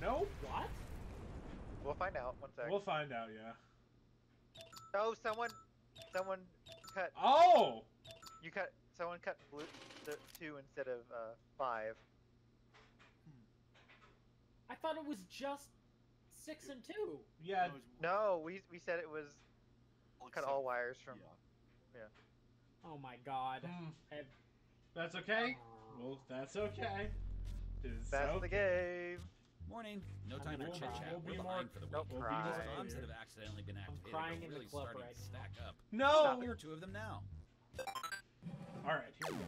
Nope. What? We'll find out. One sec. We'll find out, yeah. Oh, someone cut. Oh! Someone cut blue. The 2 instead of 5. I thought it was just 6 and 2. Yeah. No, we said it was cut all wires from. Yeah. Oh my god. That's okay. Well, that's okay. That's the game. Morning. No time for we'll- chit chat. we'll We're be behind more- for the week. Don't We'll be cry. more These bombs that here. have accidentally been activated crying are in the really club starting right to stack up. No! There are 2 of them now. Alright, here we go.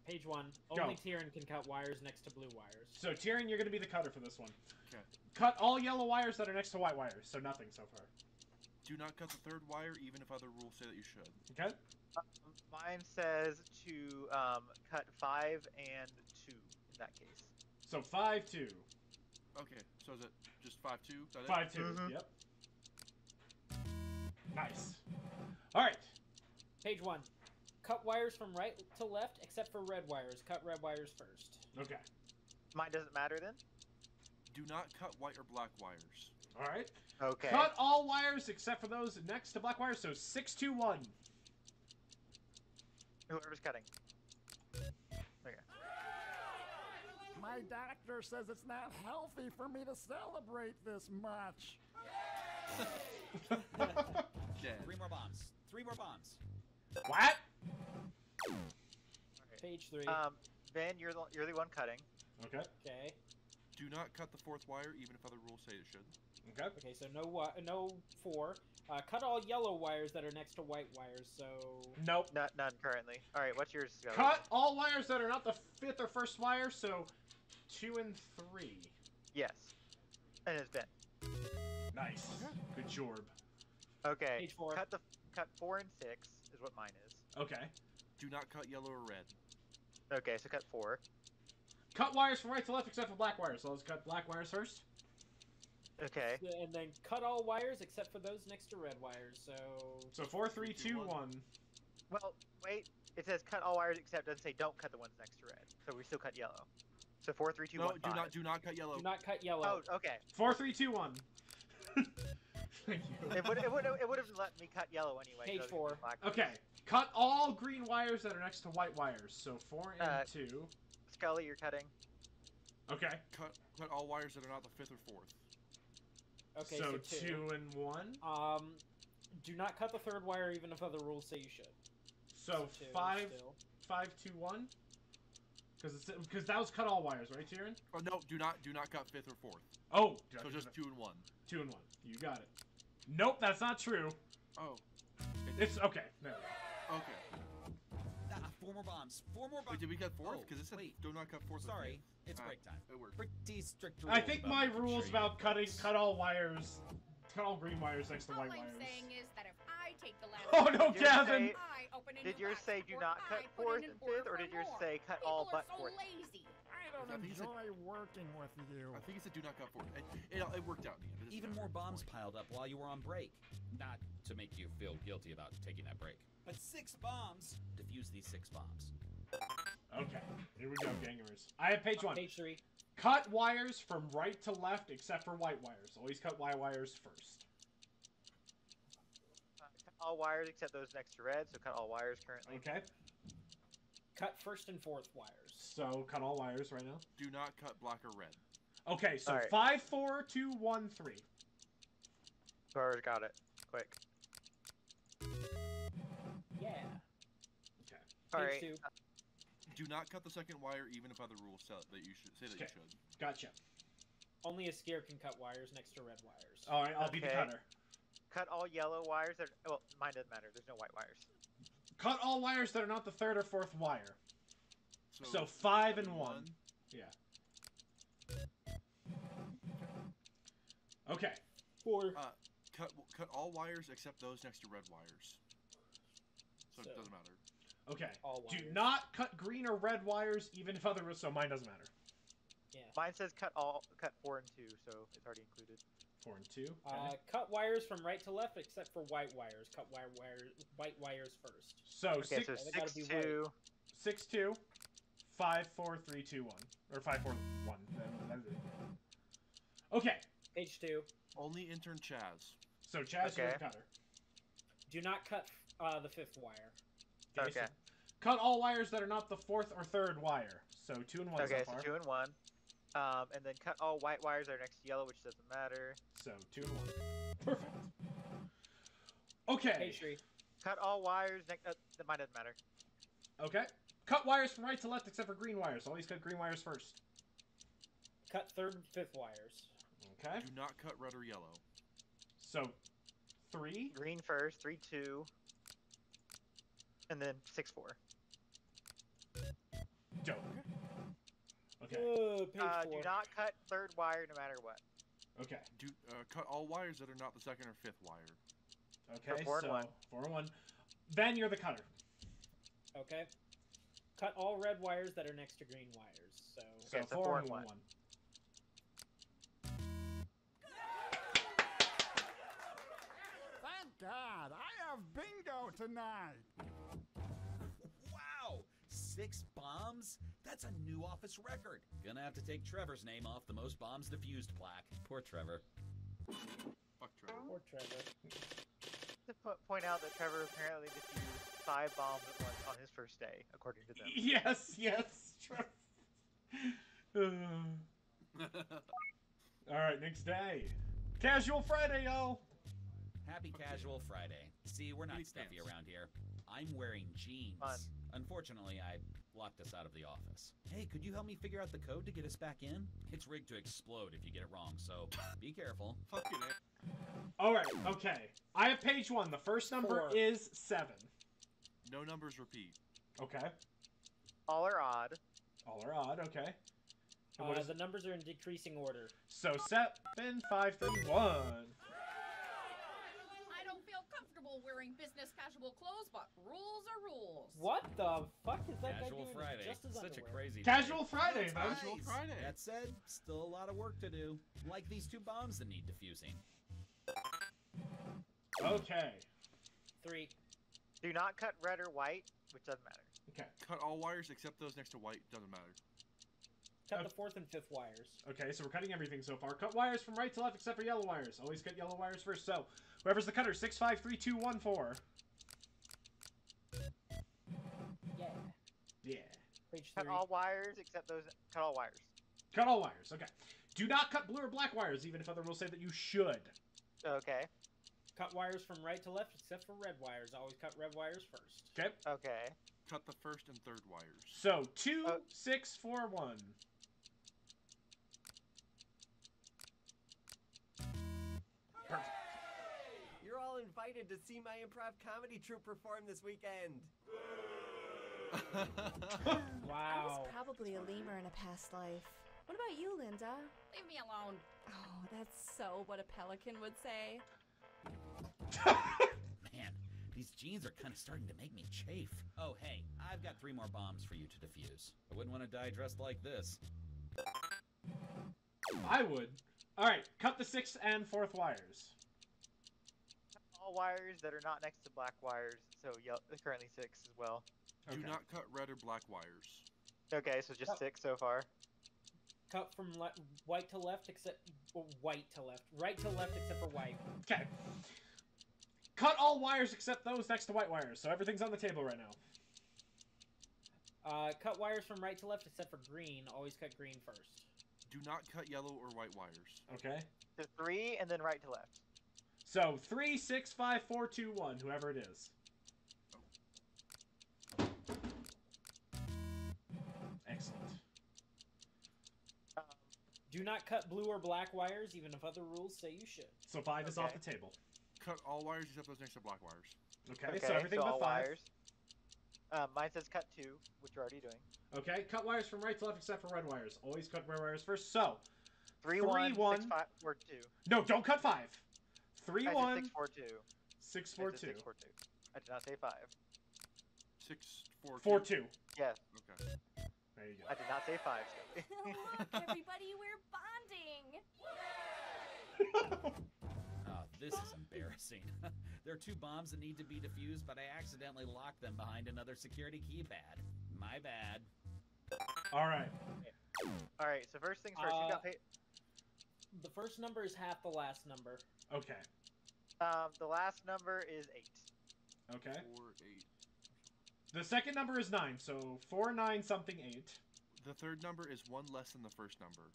Page 1. Go. Only Tyran can cut wires next to blue wires. So, Tyrion, you're going to be the cutter for this one. Okay. Cut all yellow wires that are next to white wires, so nothing so far. Do not cut the 3rd wire even if other rules say that you should. Okay? Mine says to cut 5 and 2 in that case. So 5-2. Okay, so is it just 5-2? Is that it? 5-2. Mhm. Yep. Nice. Alright. Page 1. Cut wires from right to left except for red wires. Cut red wires first. Okay. Mine doesn't matter then. Do not cut white or black wires. Alright. Okay. Cut all wires except for those next to black wires, so 6-2-1. Whoever's cutting. Okay. My doctor says it's not healthy for me to celebrate this much. Dead. 3 more bombs. 3 more bombs. What? Page 3. Ben, you're the one cutting. Okay. Okay. Do not cut the 4th wire, even if other rules say it should. Okay. Okay, so no 4. Cut all yellow wires that are next to white wires, so... Nope. None currently. All right, what's yours? Scully? Cut all wires that are not the 5th or 1st wire, so 2 and 3. Yes. And it's Ben. Nice. Good job. Okay. Page 4. Cut 4 and 6 is what mine is. Okay. Do not cut yellow or red. Okay, so cut 4. Cut wires from right to left except for black wires. So let's cut black wires first. Okay. And then cut all wires except for those next to red wires, so... So 4, 3, 2, 1. Well, wait. It says cut all wires except doesn't say don't cut the ones next to red. So we still cut yellow. So 4, 3, 2, No, 1, 5. do not cut yellow. Do not cut yellow. Oh, okay. 4, 3, 2, 1. Thank you. It would have let me cut yellow anyway. Page so 4. black. Okay. Cut all green wires that are next to white wires. So 4 and 2. Scully, you're cutting. Okay. Cut all wires that are not the 5th or 4th. Okay, so so 2 and 1. Do not cut the 3rd wire even if other rules say you should. So two 5, still. 5, 2, 1. Because that was cut all wires, right, Tyrion? Oh no, do not cut 5th or 4th. Oh. So just 2 and 1. 2 and 1. You got it. Nope, that's not true. Oh. It's okay. No. Okay. 4 more bombs. 4 more bombs. Wait, did we cut 4th? Oh, Because it said wait. do not cut 4th. Sorry, or 5th. it's break time. It worked. Pretty strict I rules think about my making rules sure about you cut all wires, cut all green wires next to All white I'm wires. saying is that if I take the last Oh no, Did yours Gavin! say- I open a Did new yours box say do before not cut I put 4th in and an order 5th, or for did yours more? say cut People all are but so 4th? lazy. I don't I think it's a- enjoy working with you. I think it said do not cut 4th. It worked out in the end. It doesn't Even matter more at this bombs point. piled up while you were on break. Not to make you feel guilty about taking that break. But 6 bombs. Defuse these 6 bombs. Okay, here we go, gangers. I have page 1. Page 3. Cut wires from right to left except for white wires. Always cut white wires first. Cut all wires except those next to red, so cut all wires currently. Okay, Cut 1st and 4th wires. so cut all wires right now. Do not cut black or red. Okay, so Alright. 5, 4, 2, 1, 3. Whoever's got it. Quick. Yeah. Okay. Alright. Page 2. Do not cut the 2nd wire, even if other rules say that you should. Okay. should. Gotcha. Only Askir can cut wires next to red wires. Alright, I'll be the Okay. cutter. Cut all yellow wires that well, mine doesn't matter. There's no white wires. Cut all wires that are not the 3rd or 4th wire. So 5 and 1. Yeah. Okay. 4. Cut all wires except those next to red wires. So it So- doesn't matter. Okay. All Do wires. not cut green or red wires, even if other so mine doesn't matter. Yeah. Mine says cut 4 and 2, so it's already included. 4 and 2. Okay. Cut wires from right to left except for white wires. Cut white wires first. So Okay, 6, so they gotta 6, be 2. 6, 2, 5, 4, 3, 2, 1. Or 5, 4, 1. Okay. Page 2. Only intern Chaz. So Chaz, you're the Okay. cutter. Do not cut the 5th wire. Okay. Cut all wires that are not the 4th or 3rd wire. So 2 and 1 Okay, so far. so 2 and 1. And then cut all white wires that are next to yellow, which doesn't matter. So 2 and 1. Perfect. Okay. Page 3. Cut all wires next. Mine doesn't matter. Okay. Cut wires from right to left except for green wires. Always cut green wires first. Cut 3rd and 5th wires. Okay. Do not cut red or yellow. So 3. Green first, 3, 2. And then 6, 4. Dope. Okay. Page 4. Do not cut 3rd wire no matter what. Okay. Do cut all wires that are not the 2nd or 5th wire. Okay. 4 and so 1. 4 and 1. Then you're the cutter. Okay. Cut all red wires that are next to green wires. So So Okay, so 4 4 and and 1. 1. Thank God, I have bingo tonight. Wow! 6 bombs? That's a new office record. Gonna have to take Trevor's name off the most bombs defused plaque. Poor Trevor. Fuck Trevor. Poor Trevor. To point out that Trevor apparently defused 5 bombs at once on his first day, according to them. Yes, yes. Alright, next day. Casual Friday, y'all. Happy Casual Friday. See, we're not Pretty stuffy pants. around here. I'm wearing jeans. Fun. Unfortunately, I locked us out of the office. Hey, could you help me figure out the code to get us back in? It's rigged to explode if you get it wrong, so be careful. Fucking it. Alright, okay. I have page 1. The first number 4. is 7. No numbers repeat. Okay. All are odd. All are odd, okay. And what is- The numbers are in decreasing order. So 7, 5, 3, 1. I don't feel comfortable wearing business casual clothes, but rules are rules. What the fuck is that guy Casual doing? Friday. Just as Such a underwear? crazy Casual day. Friday, man. Casual Friday. That said, still a lot of work to do. Like these 2 bombs that need defusing. Okay. 3. Do not cut red or white, which doesn't matter. Okay. Cut all wires except those next to white. Doesn't matter. Cut the 4th and 5th wires. Okay, so we're cutting everything so far. Cut wires from right to left except for yellow wires. Always cut yellow wires first. So, whoever's the cutter, 6, 5, 3, 2, 1, 4. Yeah. Yeah. Page 3. Cut all wires except those. Cut all wires. Cut all wires. Okay. Do not cut blue or black wires, even if other rules say that you should. Okay. Cut wires from right to left except for red wires. Always cut red wires first. Okay. Okay. Cut the first and third wires. So 2, Oh. 6, 4, 1. Perfect. You're all invited to see my improv comedy troupe perform this weekend. I Wow. was probably a lemur in a past life. What about you, Linda? Leave me alone. Oh, that's so what a pelican would say. Man, these jeans are kind of starting to make me chafe. Oh, hey, I've got 3 more bombs for you to defuse. I wouldn't want to die dressed like this. I would. Alright, cut the 6th and 4th wires. All wires that are not next to black wires. So currently 6 as well. Okay. Do not cut red or black wires. Okay, so just 6 so far. Cut from white to left except white to left. Right to left except for white. Okay. Cut all wires except those next to white wires. So everything's on the table right now. Cut wires from right to left except for green. Always cut green first. Do not cut yellow or white wires. Okay. So 3 and then right to left. So 3, 6, 5, 4, 2, 1, whoever it is. Excellent. Do not cut blue or black wires, even if other rules say you should. So 5 is off Okay. the table. Cut all wires except those next to black wires. Okay, so everything but all 5. wires. Mine says cut 2, which we're already doing. Okay, cut wires from right to left except for red wires. Always cut red wires first. So, 3, 3, 1, 1. 6, 5, 4, 2. no, don't cut 5. 3, I said 1, 6, 4, 2. 6, I 4, said 2. 6, 4, 2. I did not say 5. 6, 4, 4, 2. Yes, Okay. There you I did not say 5. Look, everybody, we're bonding. go. Oh, this is embarrassing. There are 2 bombs that need to be defused, but I accidentally locked them behind another security keypad. My bad. Alright. Alright, so first things first. You got The first number is half the last number. Okay. the last number is 8. Okay. 4, 8. The second number is 9, so 4, 9, something, 8. The third number is 1 less than the first number.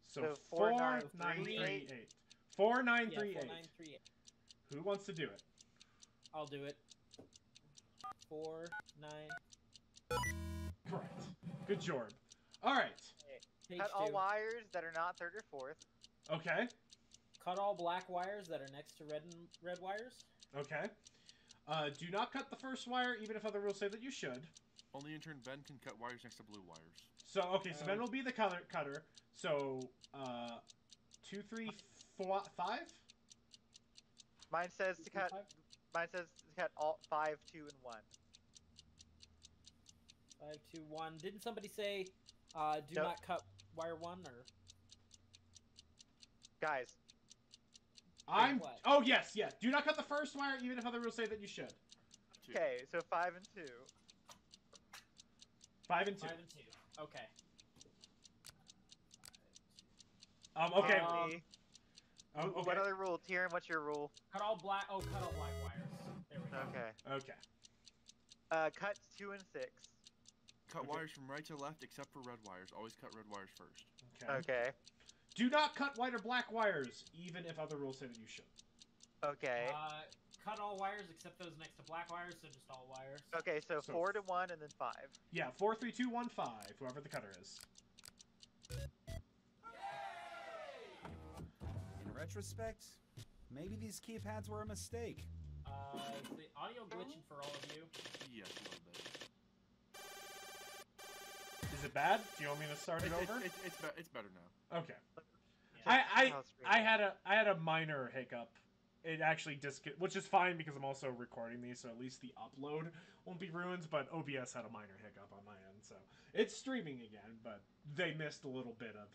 So So 4, 4, 9, 9, 3, 3, 8. 4, 9, Yeah, 3, 4, 8. 9, 3, 8. Who wants to do it? I'll do it. 4, 9. Correct. Good job. Alright. Page Cut 2. all wires that are not 3rd or 4th. Okay. Cut all black wires that are next to red wires. Okay. Do not cut the first wire, even if other rules say that you should. Only intern Ben can cut wires next to blue wires. So, okay, so Ben will be the cutter. So, 2, 3, 4, 5? Mine says to cut. 5? Mine says to cut all 5, 2, and 1. 5, 2, 1. Didn't somebody say do Nope. not cut wire 1 or? Guys, what? Oh, yes, yes. Do not cut the first wire, even if other rules say that you should. 2. okay, so 5 and 2. 5 and 2. 5 and 2. Okay. Okay. Lee, Okay. What other rule? Tyrion, what's your rule? Cut all black. Oh, cut all black wires. There we go. Okay. Okay. Cut 2 and 6. Cut Okay. wires from right to left except for red wires. Always cut red wires first. Okay. Okay. Do not cut white or black wires, even if other rules say that you should. Okay. Cut all wires except those next to black wires, so just all wires. Okay, so So- 4 to 1 and then 5. Yeah, 4, 3, 2, 1, 5. Whoever the cutter is. In retrospect, maybe these keypads were a mistake. Is the audio glitching for all of you? Yes, a little bit. Is it bad? Do you want me to start it over? It's better now. Okay. Yeah. I had a minor hiccup. It actually which is fine because I'm also recording these, so at least the upload won't be ruined. But OBS had a minor hiccup on my end, so it's streaming again. But they missed a little bit of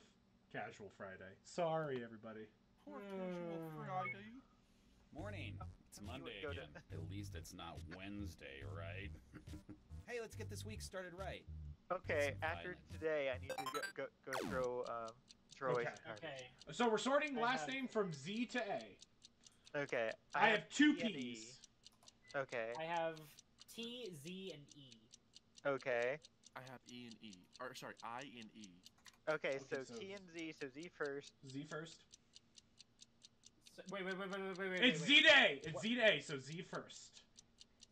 Casual Friday. Sorry, everybody. Poor Casual Friday. Morning. It's Monday go to- again. At least it's not Wednesday, right? Hey, let's get this week started right. Okay, Some after violence. today, I need to go throw away Okay. some cards. Okay. So we're sorting I last have- name from Z to A. Okay. I have 2 T and E. P's. Okay. I have T, Z, and E. Okay. I have E and E. Or sorry, I and E. Okay, so so- T and Z, so Z first. Z first. So, wait. It's Z to A. It's Z to A. So Z first.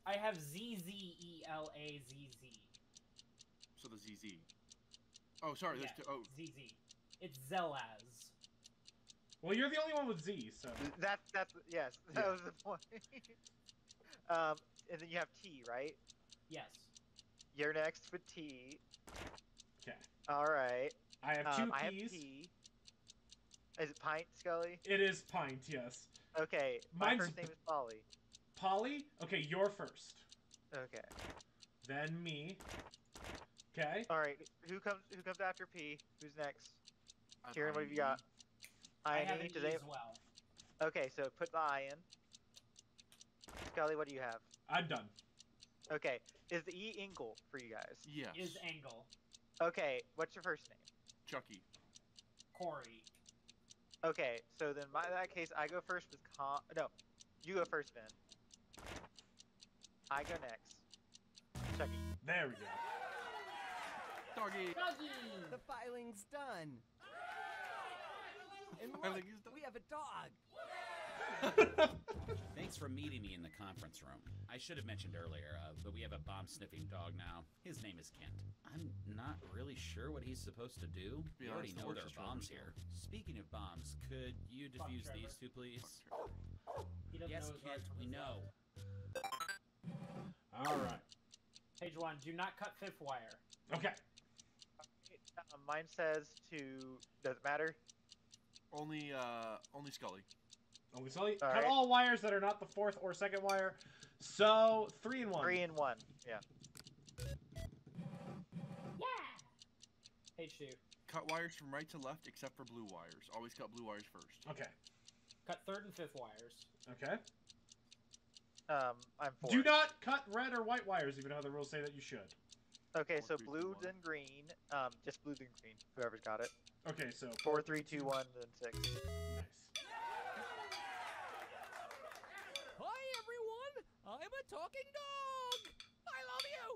I have ZZELAZZ. So the ZZ. Oh, sorry. Yeah, There's two. Oh, ZZ. It's Zelaz. Well, you're the only one with Z, so. That's yes. That Yeah. was the point. And then you have T, right? Yes. You're next with T. Okay. All right. I have 2 I have P's. P. Is it Pint, Scully? It is Pint, yes. Okay. My Mine's- first name is Polly. Polly? Okay, you're first. Okay. Then me. Okay. All right. Who comes after P? Who's next? I have Kieran, what I have you and E. got? I I have an need E to as well. Okay, so put the I in. Scully, what do you have? I'm done. Okay. Is the E Ingle for you guys? Yes. Is Angle. Okay. What's your first name? Chucky. Corey. Okay. So then, in that case, I go first with No, you go first, Ben. I go next. Chucky. There we go. Doggy. Doggy! The filing's done. And Filing look, is done. we have a dog. Thanks for meeting me in the conference room. I should have mentioned earlier, but we have a bomb-sniffing dog now. His name is Kent. I'm not really sure what he's supposed to do. Be We already honest, the know works there is are bombs Trevor, here. Speaking of bombs, could you Fuck defuse Trevor. these two, please? He doesn't Yes, know his Kent, rights from we his know. Alright. Page 1, do not cut fifth wire. Okay. Mine says to. Does it matter? Only Scully. Only Sully. All Cut right. all wires that are not the 4th or 2nd wire. So, 3 and 1. 3 and 1. Yeah. Page 2, Cut wires from right to left except for blue wires. Always cut blue wires first. Okay. cut third and fifth wires. Okay. I'm 4. Do not cut red or white wires, even though the rules say that you should. Okay, so 4, 3, 2, blue 1. then green. Just blue then green. Whoever's got it. Okay, so 4, 3, 2, 1, then 6. Nice. Hi, everyone. I'm a talking dog. I love you.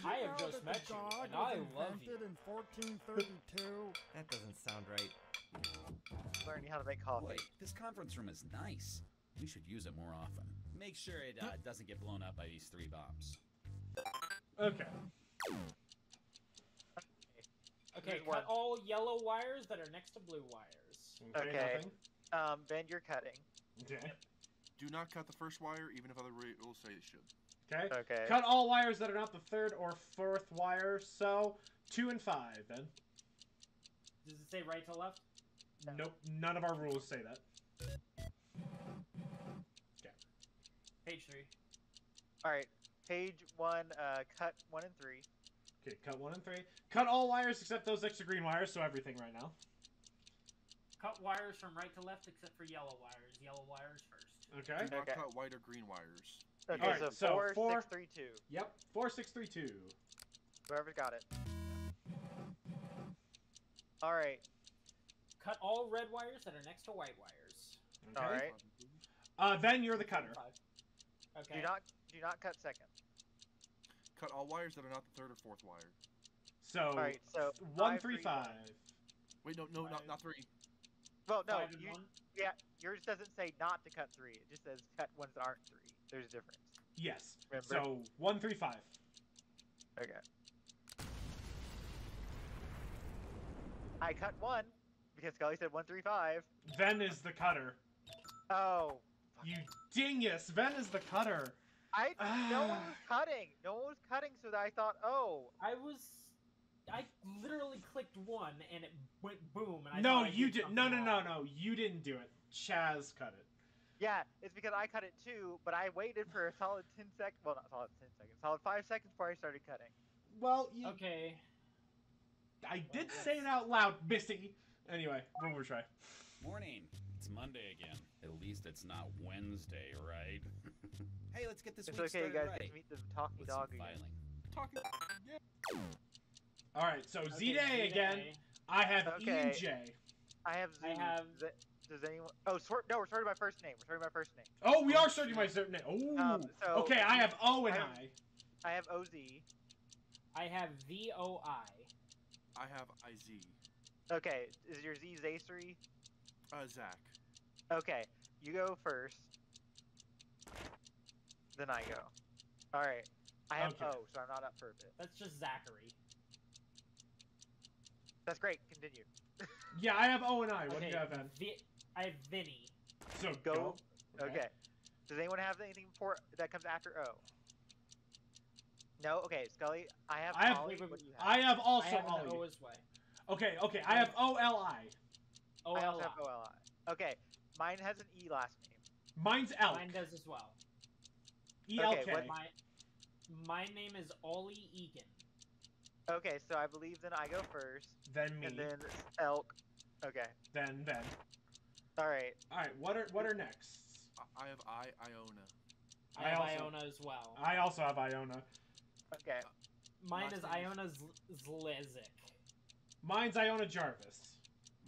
I have just met you, and I love you. In 1432. That doesn't sound right. Learning how to make coffee. Wait, this conference room is nice. We should use it more often. Make sure it doesn't get blown up by these 3 bombs. Okay. Okay, Here's cut one. all yellow wires that are next to blue wires. Okay. Nothing. Ben, you're cutting. Okay. Do not cut the first wire, even if other rules say it should. Okay. Okay. Cut all wires that are not the 3rd or 4th wire. So 2 and 5 then. Does it say right to left? No. Nope. None of our rules say that. Okay. Page 3. Alright. Page 1, cut 1 and 3. Okay. Cut 1 and 3. Cut all wires except those extra green wires. So everything right now. Cut wires from right to left except for yellow wires. Yellow wires first. Okay. Do not Okay. cut white or green wires. Okay, Alright, so so 4, four- 6, 3, 2. Yep. 4, 6, 3, 2. Whoever's got it. Alright. Cut all red wires that are next to white wires. Okay. Alright. Then you're the cutter. 5. Okay. Do not cut second. Cut all wires that are not the 3rd or 4th wire. So Alright, so 1, 5, 3, 3, 5. 1. Wait, no, not 3. Well, no, 5 and 1? yeah, yours doesn't say not to cut 3. It just says cut ones that aren't 3. There's a difference. Yes. Remember? So 1, 3, 5. Okay. I cut 1 because Scully said 1, 3, 5. Ven is the cutter. Oh. You dingus! Ven is the cutter. No one was cutting. No one was cutting, so that I thought, oh. I literally clicked 1 and it went boom. And I No, thought I you did did. something No, wrong. you didn't do it. Chaz cut it. Yeah, it's because I cut it too, but I waited for a solid 10 seconds. Well, not solid 10 seconds. Solid 5 seconds before I started cutting. Well, Okay. I did say it out loud, Missy. Anyway, one more try. Morning. It's Monday again. At least it's not Wednesday, right? Hey, let's get this It's week okay, you started guys right. get to meet the talking with dog some again. filing. Talking. Yeah. All right, so Okay, Z-Day again. Z-Day. I have E Okay. and J. I have Z. I have- Does anyone? Oh, no, we're sorting by first name. We're sorting by first name. Oh, we are starting by certain name. Oh. So Okay, I have O and I have- I. I have OZ. I have VOI. I have IZ. Okay, is your Z Zacery? Zach. Okay, you go first. Then I go. All right. I have Okay. O, so I'm not up for a bit. That's just Zachary. That's great. Continue. Yeah, I have O and I. What do Okay, you have then? I have Vinny. So Go. go. Okay. Does anyone have anything before that comes after O? No. Okay, Scully. I have. I have- Ollie. wait, What do you have? I have also I have an Ollie. O as well. Okay, I have O-L-I. I also OLI. have OLI. Okay, mine has an E last name. Mine's Elk. Mine does as well. E-L-K. Okay, what- My name is Ollie Egan. Okay, so I believe then I go first, Then me. and then Elk. Okay. Then. All right. All right, what are next? I have Iona. I I have also- Iona as well. I also have Iona. Okay. Mine last is name is- Iona Zlezik. Mine's Iona Jarvis.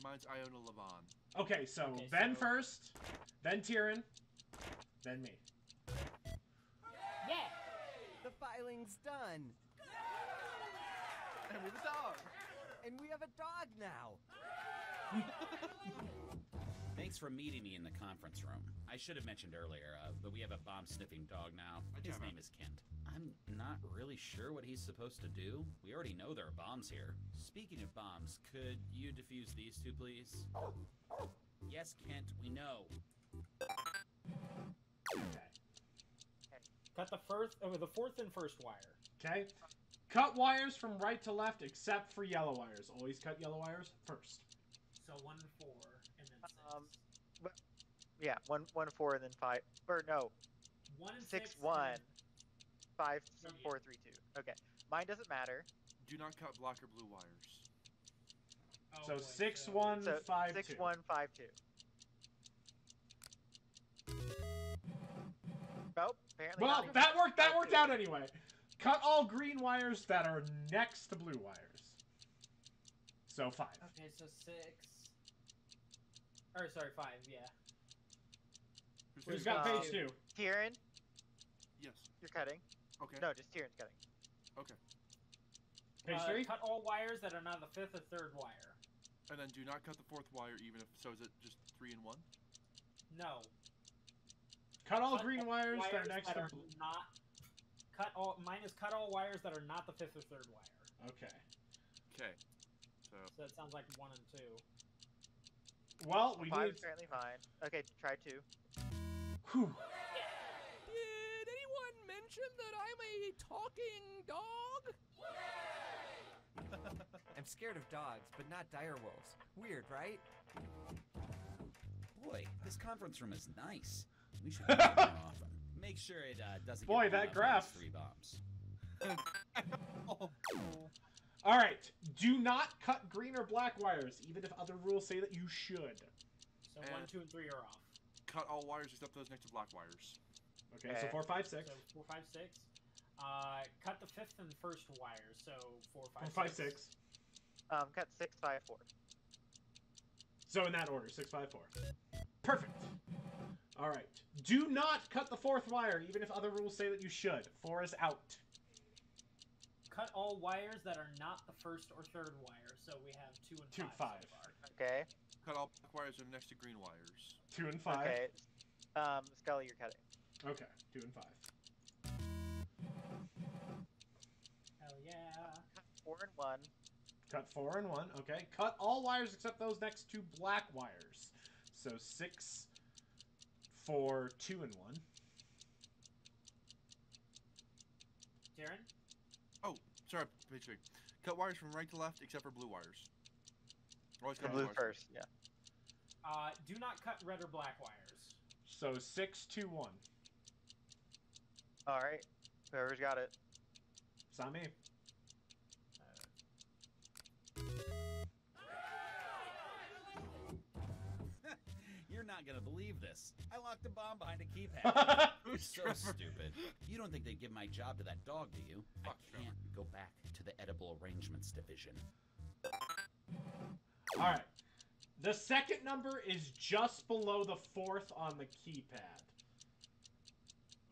Mine's Iona Levon. Okay, so Okay, Ben so- first, then Tyran, then me. Yeah! The filing's done. And we're the dog. And we have a dog now. Thanks for meeting me in the conference room. I should have mentioned earlier, but we have a bomb-sniffing dog now. His name is Kent. I'm not really sure what he's supposed to do. We already know there are bombs here. Speaking of bombs, could you defuse these two, please? Yes, Kent, we know. Cut the fourth and first wire. Okay. Cut wires from right to left except for yellow wires. Always cut yellow wires first. So 1 and 4, and then 6. Yeah, 1, 4, and then 5. Or no, 1 and 6, 6. 1, 5, No, 4, 3, 2. Okay, mine doesn't matter. Do not cut black or blue wires. Oh, So boy, 6, so- 1, So 5, 6, 2. 1, 5, 2. Oh, apparently. Well, not. that worked out anyway. Cut all green wires that are next to blue wires. So 5. Okay, so 6. Or, sorry, 5, yeah. Who's got page 2? Tyran, Yes. you're cutting. Okay. No, just Tyran's cutting. Okay. Page 3? Cut all wires that are not the 5th or 3rd wire. And then do not cut the fourth wire, even if. So is it just 3 and 1? No. Cut all Cut green wires that are next that to are blue. not. Mine is cut all wires that are not the 5th or 3rd wire. Okay. Okay. So. So it sounds like 1 and 2. Well, we 5 need... is apparently fine. Okay, try 2. Whew. Did anyone mention that I'm a talking dog? I'm scared of dogs, but not dire wolves. Weird, right? Boy, this conference room is nice. We should use it more often. Make sure it doesn't Boy, get blown that up by graph. those 3 bombs. All right. Do not cut green or black wires, even if other rules say that you should. So 1, 2, and 3 are off. Cut all wires except those next to black wires. Okay, so 4, 5, 6. So 4, 5, 6. Cut the 5th and 1st wires. So 4, 5, 4, 5, 6. Cut 6, 5, 4. So in that order, 6, 5, 4. Perfect. All right. Do not cut the 4th wire, even if other rules say that you should. 4 is out. Cut all wires that are not the 1st or 3rd wire. So we have 2 and 5. 2, 5. So far. Okay. Cut all black wires that are next to green wires. 2 and 5. Okay. Scully, you're cutting. Okay, 2 and 5. Hell yeah. 4 and 1. Cut 4 and 1. Okay, cut all wires except those next to black wires. So 6, 4, 2 and 1. Tyran? Oh, sorry, page 3. Cut wires from right to left except for blue wires. Always The cut blue wires. first, yeah. Do not cut red or black wires. So 6, 2, 1. Alright. Whoever's got it. It's not me. You're not gonna believe this. I locked a bomb behind a keypad. So stupid. You don't think they'd give my job to that dog, do you? Fuck I can't go back to the edible arrangements division. Alright. The second number is just below the 4th on the keypad.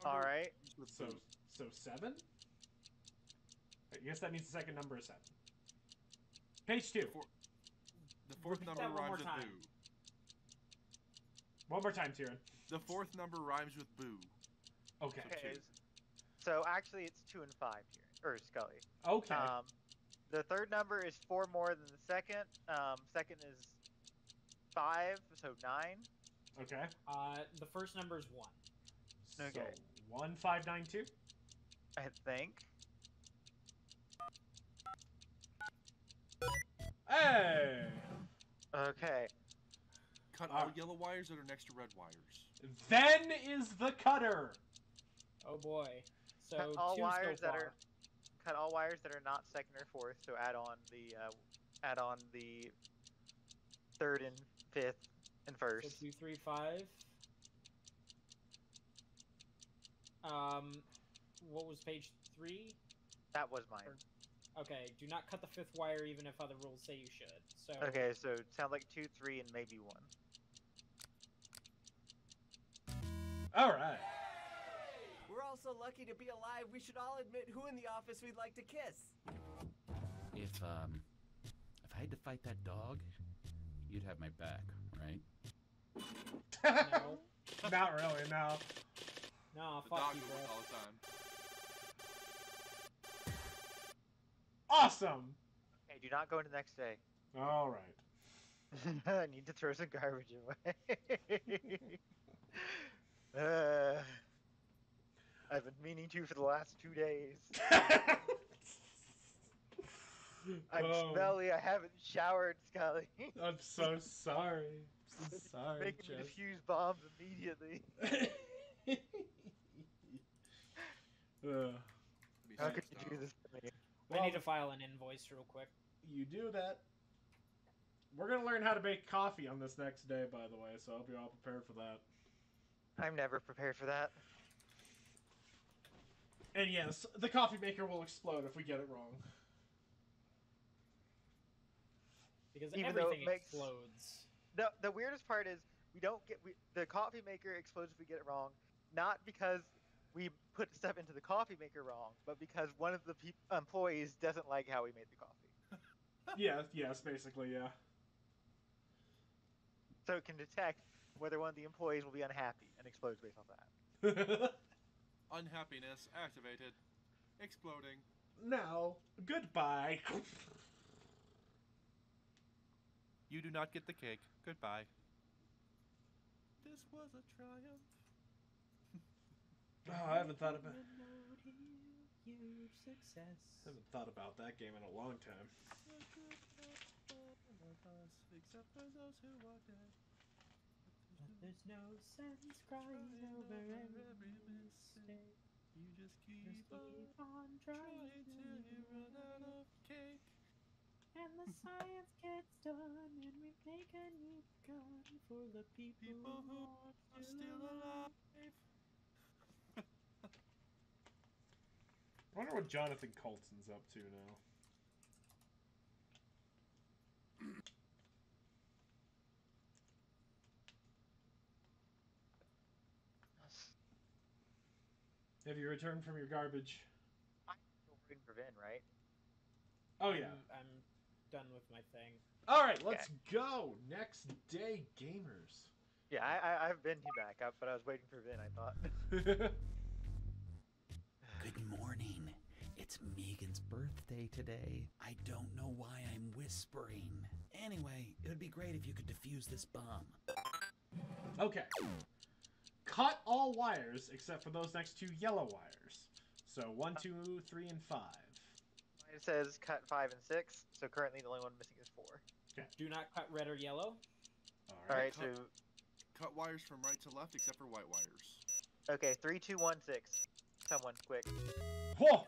Alright. So 7? I guess that means the second number is 7. Page 2. The fourth Repeat number that one more rhymes with time. boo. One more time, Tyran. The fourth number rhymes with boo. Okay. Okay. So actually, it's 2 and 5 here. Or Scully. Okay. The third number is 4 more than the second. Second is 5, so 9. Okay. The first number is 1. Okay. So 1592. I think. Hey! Okay. Cut all yellow wires that are next to red wires. Then is the cutter. Oh boy. So Cut all 2 wires so that far. are cut all wires that are not second or fourth. So add on the third and fifth and So first. 2, 3, 5. What was page 3? That was mine. Okay, do not cut the 5th wire even if other rules say you should. So Okay, so it sounds like 2, 3, and maybe 1. All right. We're all so lucky to be alive, we should all admit who in the office we'd like to kiss. If I had to fight that dog, you'd have my back, right? no. Not really, no. No, The fuck dog you, would bro. all the time. Awesome. Okay, do not go into the next day. All right. I need to throw some garbage away. I've been meaning to for the last 2 days. I'm smelly. I haven't showered, Scully. I'm so sorry. I'm so sorry, Making me Jess. defuse bombs immediately. How could you do this to me? I need to file an invoice real quick. You do that. We're gonna learn how to make coffee on this next day, by the way, so I hope you're all prepared for that. I'm never prepared for that. And yes, the coffee maker will explode if we get it wrong. Because Even though everything it makes- explodes. The weirdest part is the coffee maker explodes if we get it wrong, not because we put stuff into the coffee maker wrong, but because one of the employees doesn't like how we made the coffee. Yes, basically, yeah. So it can detect whether one of the employees will be unhappy and explodes based off that. Unhappiness activated. Exploding. Now, goodbye. You do not get the cake. Goodbye. This was a triumph. Oh, I haven't thought about Your success. that game in a long time. Except for those who are dead. There's no sense crying over every mistake. You just keep Just on keep on trying till you run out of cake. And the science gets done, and we make a new gun for the people who are Still alive. I wonder what Jonathan Colton's up to now. Have you returned from your garbage? I'm still waiting for Vin, right? Oh yeah. I'm done with my thing. All right, let's go. Next day, gamers. Yeah, I've been back up, but I was waiting for Vin, I thought. Good morning. It's Megan's birthday today. I don't know why I'm whispering. Anyway, it would be great if you could defuse this bomb. Okay. Cut all wires except for those next 2 yellow wires. So 1, 2, 3, and 5. It says cut 5 and 6, so currently the only one missing is 4. Okay. Do not cut red or yellow. Alright, so... Cut wires from right to left except for white wires. Okay, 3, 2, 1, 6. Someone, quick. Whoa!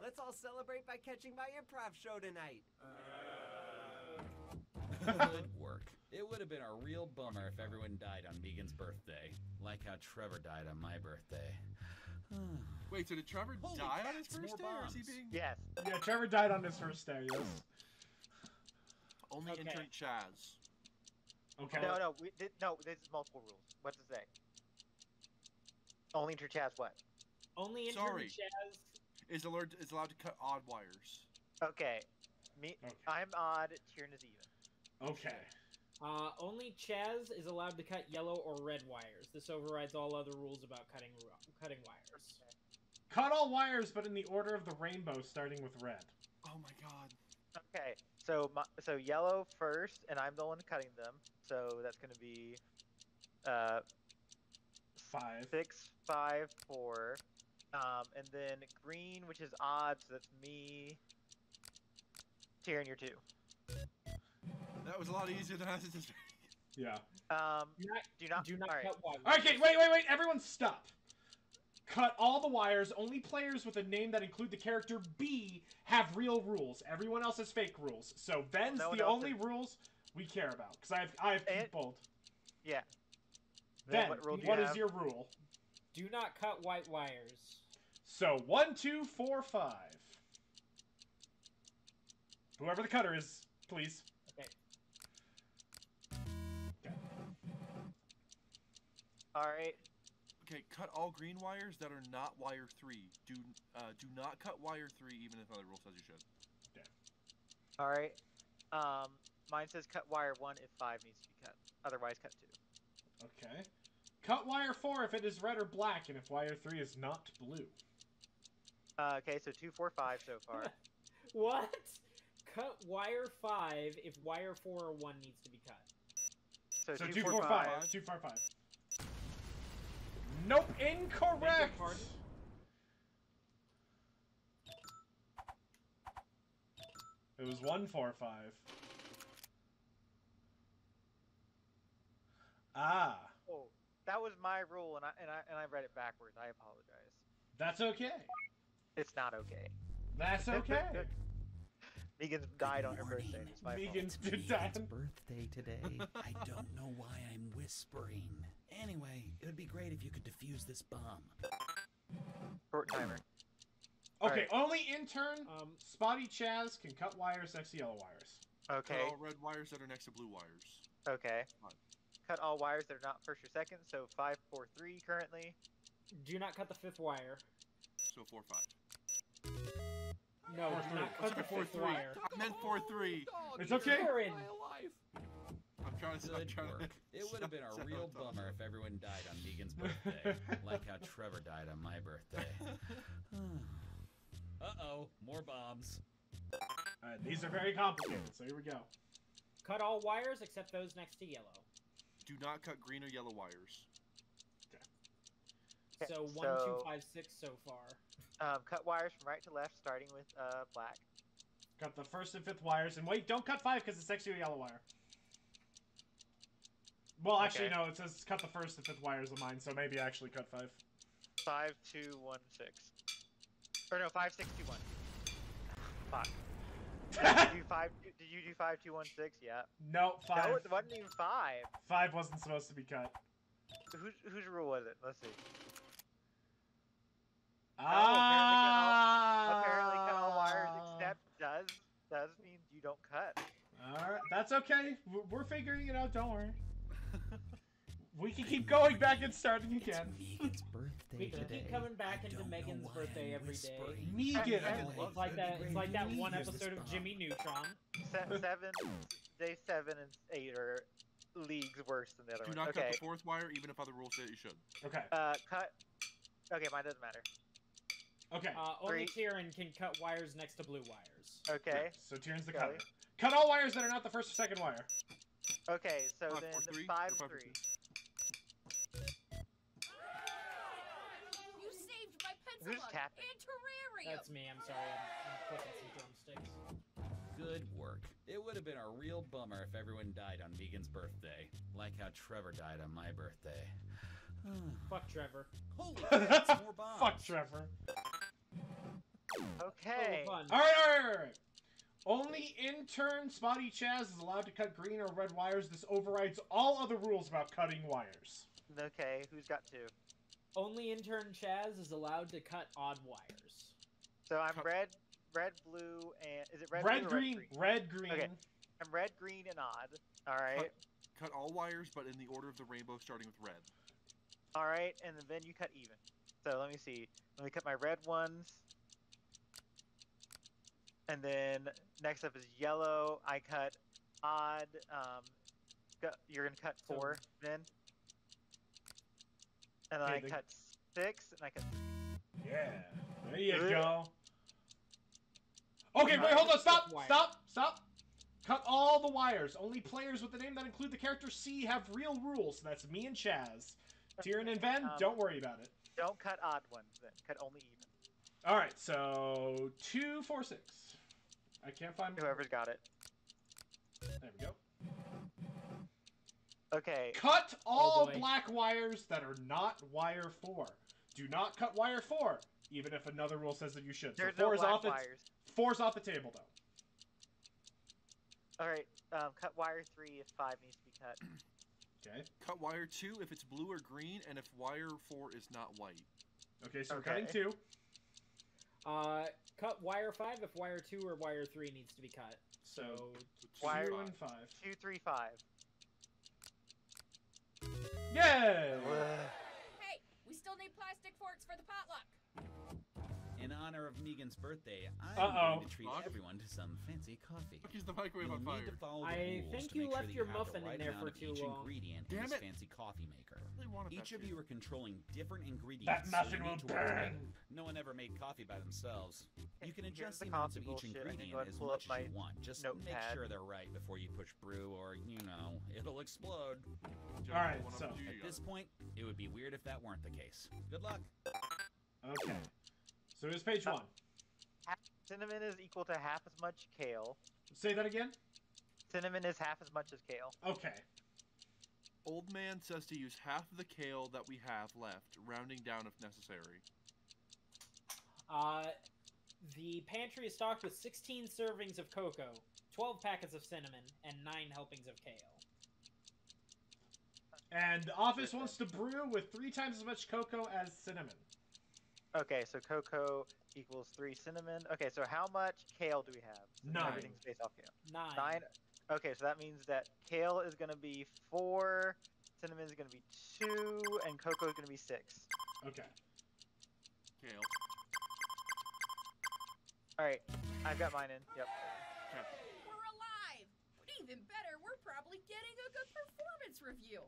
Let's all celebrate by catching my improv show tonight. Good work. It would have been a real bummer if everyone died on Megan's birthday. Like how Trevor died on my birthday. Wait, so did Trevor die on his first day, or is he being... Yes. Yeah, Trevor died on his first day, yes. Only intern Chaz. Okay. No, this is multiple rules. What's it say? Only intern Chaz what? Only intern Chaz is allowed to cut odd wires. Okay. I'm odd, Tieran is even. Okay. Only Chaz is allowed to cut yellow or red wires. This overrides all other rules about cutting wires. Okay. Cut all wires, but in the order of the rainbow, starting with red. Oh my god. Okay, so yellow first, and I'm the one cutting them. So that's going to be 5, 6, 5, 4, and then green, which is odd. So that's me. Tieran, you're 2. That was a lot easier than I was anticipating. Yeah. Do not cut wires. Okay, wait, everyone stop. Cut all the wires. Only players with a name that include the character B have real rules. Everyone else has fake rules. So Ben's the only rules we care about. Because I have Cutebold. Yeah. Ben, what is your rule? Do not cut white wires. So 1, 2, 4, 5. Whoever the cutter is, please. Okay. Alright. Okay, cut all green wires that are not wire 3. Do not cut wire 3 even if other rule says you should. Okay. Alright. Mine says cut wire 1 if 5 needs to be cut. Otherwise cut 2. Okay. Cut wire 4 if it is red or black, and if wire 3 is not blue. Okay, so 2, 4, 5 so far. What? Cut wire 5 if wire 4 or 1 needs to be cut. So 2, 4, 5. 2, 4, 5. Nope, incorrect! It was 1, 4, 5. Ah. Oh, that was my rule, and I read it backwards. I apologize. That's okay. It's not okay. That's okay. Megan's died on her birthday. It's my Megan's Megan's birthday today. I don't know why I'm whispering. Anyway, it would be great if you could defuse this bomb. Short timer. Okay, only intern SpottyChaz can cut wires next to yellow wires. Okay. Cut all red wires that are next to blue wires. Okay. Cut all wires that are not first or second, so 5, 4, 3 currently. Do not cut the 5th wire. So 4, 5. No, do not cut the 5th wire. I meant 4, 3. It's okay. I'm trying to... It would have been a real bummer if everyone died on Megan's birthday. Like how Trevor died on my birthday. Uh-oh, more bombs. These are very complicated, so here we go. Cut all wires except those next to yellow. Do not cut green or yellow wires. Okay. So 1, 2, 5, 6 so far. Cut wires from right to left, starting with black. Cut the 1st and 5th wires, and wait, don't cut 5 because it's next to a yellow wire. Well, actually, no, it says cut the 1st and 5th wires of mine, so maybe actually cut 5. 5, 2, 1, 6. Or no, 5, 6, 2, 1. Fuck. Did you do 5, 2, 1, 6? Yeah. No, 5. No, it wasn't even 5. 5 wasn't supposed to be cut. Whose rule was it? Let's see. Apparently cut all wires except does mean you don't cut. Alright, that's okay. We're figuring it out, don't worry. We can keep going back and starting again. Megan's birthday We can today. keep coming back into I don't know Megan's why birthday I'm every day. whispering. Megan! It's like that. It's like that one Here's this episode of bomb. Jimmy Neutron. Day 7 and 8 are leagues worse than the other Do one. not cut Okay. the fourth wire, even if other rules say you should. Okay. Cut. Okay, mine doesn't matter. Okay. Only Tyran can cut wires next to blue wires. Okay. So Tieran's the Got cutter. it. Cut all wires that are not the first or second wire. Okay, so 5, then 4, 3, 5 or 5, 3. 3. You saved my pencil Who's lug tapping? and terrarium. That's me. I'm sorry. I'm flicking some drumsticks. Good work. It would have been a real bummer if everyone died on Megan's birthday. Like how Trevor died on my birthday. Fuck Trevor. Holy crap, more bombs. Fuck Trevor. Okay. Fun. Alright. Only intern Spotty Chaz is allowed to cut green or red wires. This overrides all other rules about cutting wires. Okay, who's got 2? Only intern Chaz is allowed to cut odd wires. So I'm Cut- red, blue, and is it red, Red, blue, or green, red, green. Okay. I'm red, green, and odd. All right. Cut all wires, but in the order of the rainbow, starting with red. All right, and then you cut even. So let me see. Let me cut my red ones. And then next up is yellow. I cut odd. You're gonna cut 4 then. And then Okay, I then- cut 6, and I cut. Yeah. There you go. Okay, wait, hold on. Stop. Wire. Stop. Cut all the wires. Only players with the name that include the character C have real rules. That's me and Chaz. Tyran and Ben, don't worry about it. Don't cut odd ones then. Cut only even. All right, so 2, 4, 6. I can't find. Whoever's got it. There we go. Okay. Cut all boy. black wires that are not wire 4. Do not cut wire 4, even if another rule says that you should. So There's 4 no is black off the wires. 4's off the table though. All right. Cut wire 3 if 5 needs to be cut. Okay. Cut wire 2 if it's blue or green, and if wire 4 is not white. Okay, so Okay. we're cutting 2. Cut wire 5 if wire 2 or wire 3 needs to be cut. So So Wire- 2 and 5. 2, 3, 5. Yay! Hey, we still need plastic forks for the potluck. In honor of Megan's birthday, I'm Uh-oh. going to treat Fuck. everyone to some fancy coffee. Use the microwave You'll on need fire. to follow the I rules think to you make sure left that your you have muffin the right in there amount for of too each long. ingredient Damn in this it. fancy coffee maker. Really wanted Each that of you shit. are controlling different ingredients. That so muffin you will need to work burn. together. No one ever made coffee by themselves. You can Here's adjust the the amounts of coffee each bullshit. I can ingredient go ahead and as pull much up as you my want. Just make notepad. sure they're right before you push brew, or it'll explode. Joe, Alright, one up so- to you, At you this got it. point, it would be weird if that weren't the case. Good luck. Okay. So here's page 1. Cinnamon is equal to half as much kale. Say that again? Cinnamon is half as much as kale. Okay. Old man says to use half of the kale that we have left, rounding down if necessary. The pantry is stocked with 16 servings of cocoa, 12 packets of cinnamon, and 9 helpings of kale. And the office wants to brew with 3 times as much cocoa as cinnamon. Okay, so cocoa equals 3 cinnamon. Okay, so how much kale do we have? Since 9. Everything's based off kale. 9. 9. Okay, so that means that kale is going to be 4, cinnamon is going to be 2, and cocoa is going to be 6. Okay. Kale. All right, I've got mine in. Yep. We're alive! But even better, we're probably getting a good performance review.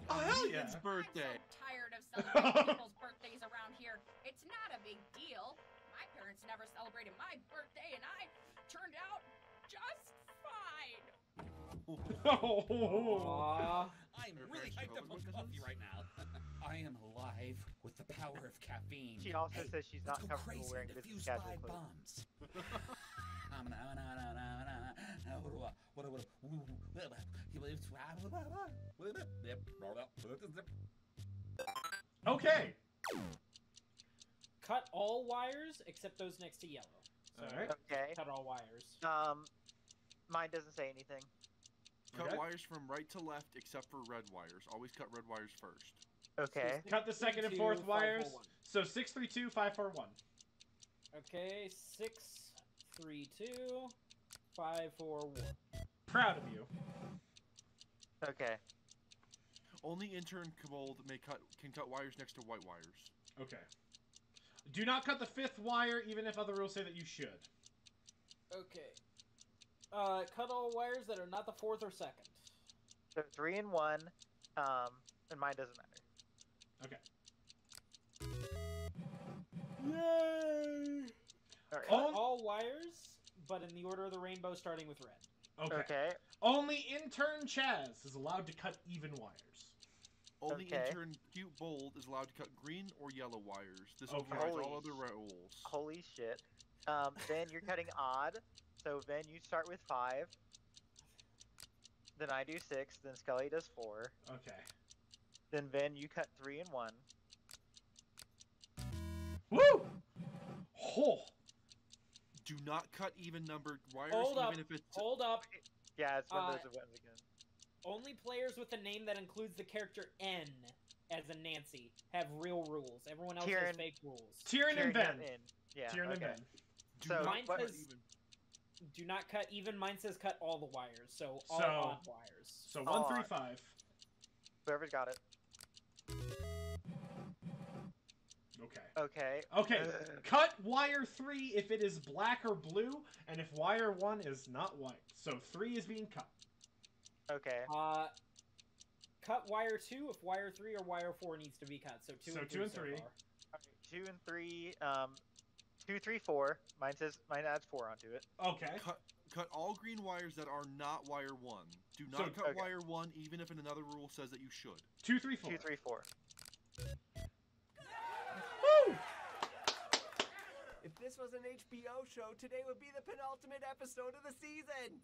Oh, hell yeah. Megan's birthday. I'm so tired of celebrating people's birthdays around here. It's not a big deal. My parents never celebrated my birthday, and I turned out just fine. Oh. I'm Your really parents hyped up on Jehovah's coffee Witnesses? right now. I am alive with the power of caffeine. She also Hey, says she's let's not go comfortable crazy wearing and business defuse casual 5 clothes. bombs. Okay. Cut all wires except those next to yellow. So, Alright. Okay. cut all wires. Mine doesn't say anything. Cut Okay. wires from right to left except for red wires. Always cut red wires first. Okay. Cut the second and 6, 4th 3, 2, wires. 5, 4, 1. So 6, 3, 2, 5, 4, 1. Okay, 6, 3, 2, 5, 4, 1. Proud of you. Okay. Only intern Cutebold can cut wires next to white wires. Okay. Do not cut the 5th wire, even if other rules say that you should. Okay. Cut all wires that are not the 4th or 2nd. So 3 and 1, and mine doesn't matter. Okay. Yay! Alright. Cut all wires, but in the order of the rainbow, starting with red. Okay. Okay. Only intern Chaz is allowed to cut even wires. Only Okay. intern Cutebold is allowed to cut green or yellow wires. This Okay. overrides Holy all other rules. Holy shit. Then you're cutting odd. So then you start with 5. Then I do 6. Then Scully does 4. Okay. Then Ven, you cut 3 and 1. Woo! Oh! Do not cut even numbered wires, Hold up. even if it's... Hold up. Yeah, it's one of those ones again. Only players with a name that includes the character N, as in Nancy, have real rules. Everyone else has Tyran- fake rules. Tyran and Ben. Yeah. Tyran and okay. Ben. Do So, not Mine cut says even. do not cut even. Mine says cut all the wires, so all So- odd wires. So Oh, 1, 3, 5. Whoever's got it. Okay. Okay. Okay. Cut wire 3 if it is black or blue, and if wire 1 is not white. So 3 is being cut. Okay. Cut wire 2 if wire 3 or wire 4 needs to be cut. So 2 So and 2 and 3 3. so far. 2 and 3. 2, 3, 4. Mine adds 4 onto it. Okay. Cut all green wires that are not wire 1. Do not So- cut okay. wire 1, even if another rule says that you should. 2, 3, 4. 2, 3, 4. Woo! If this was an HBO show, today would be the penultimate episode of the season.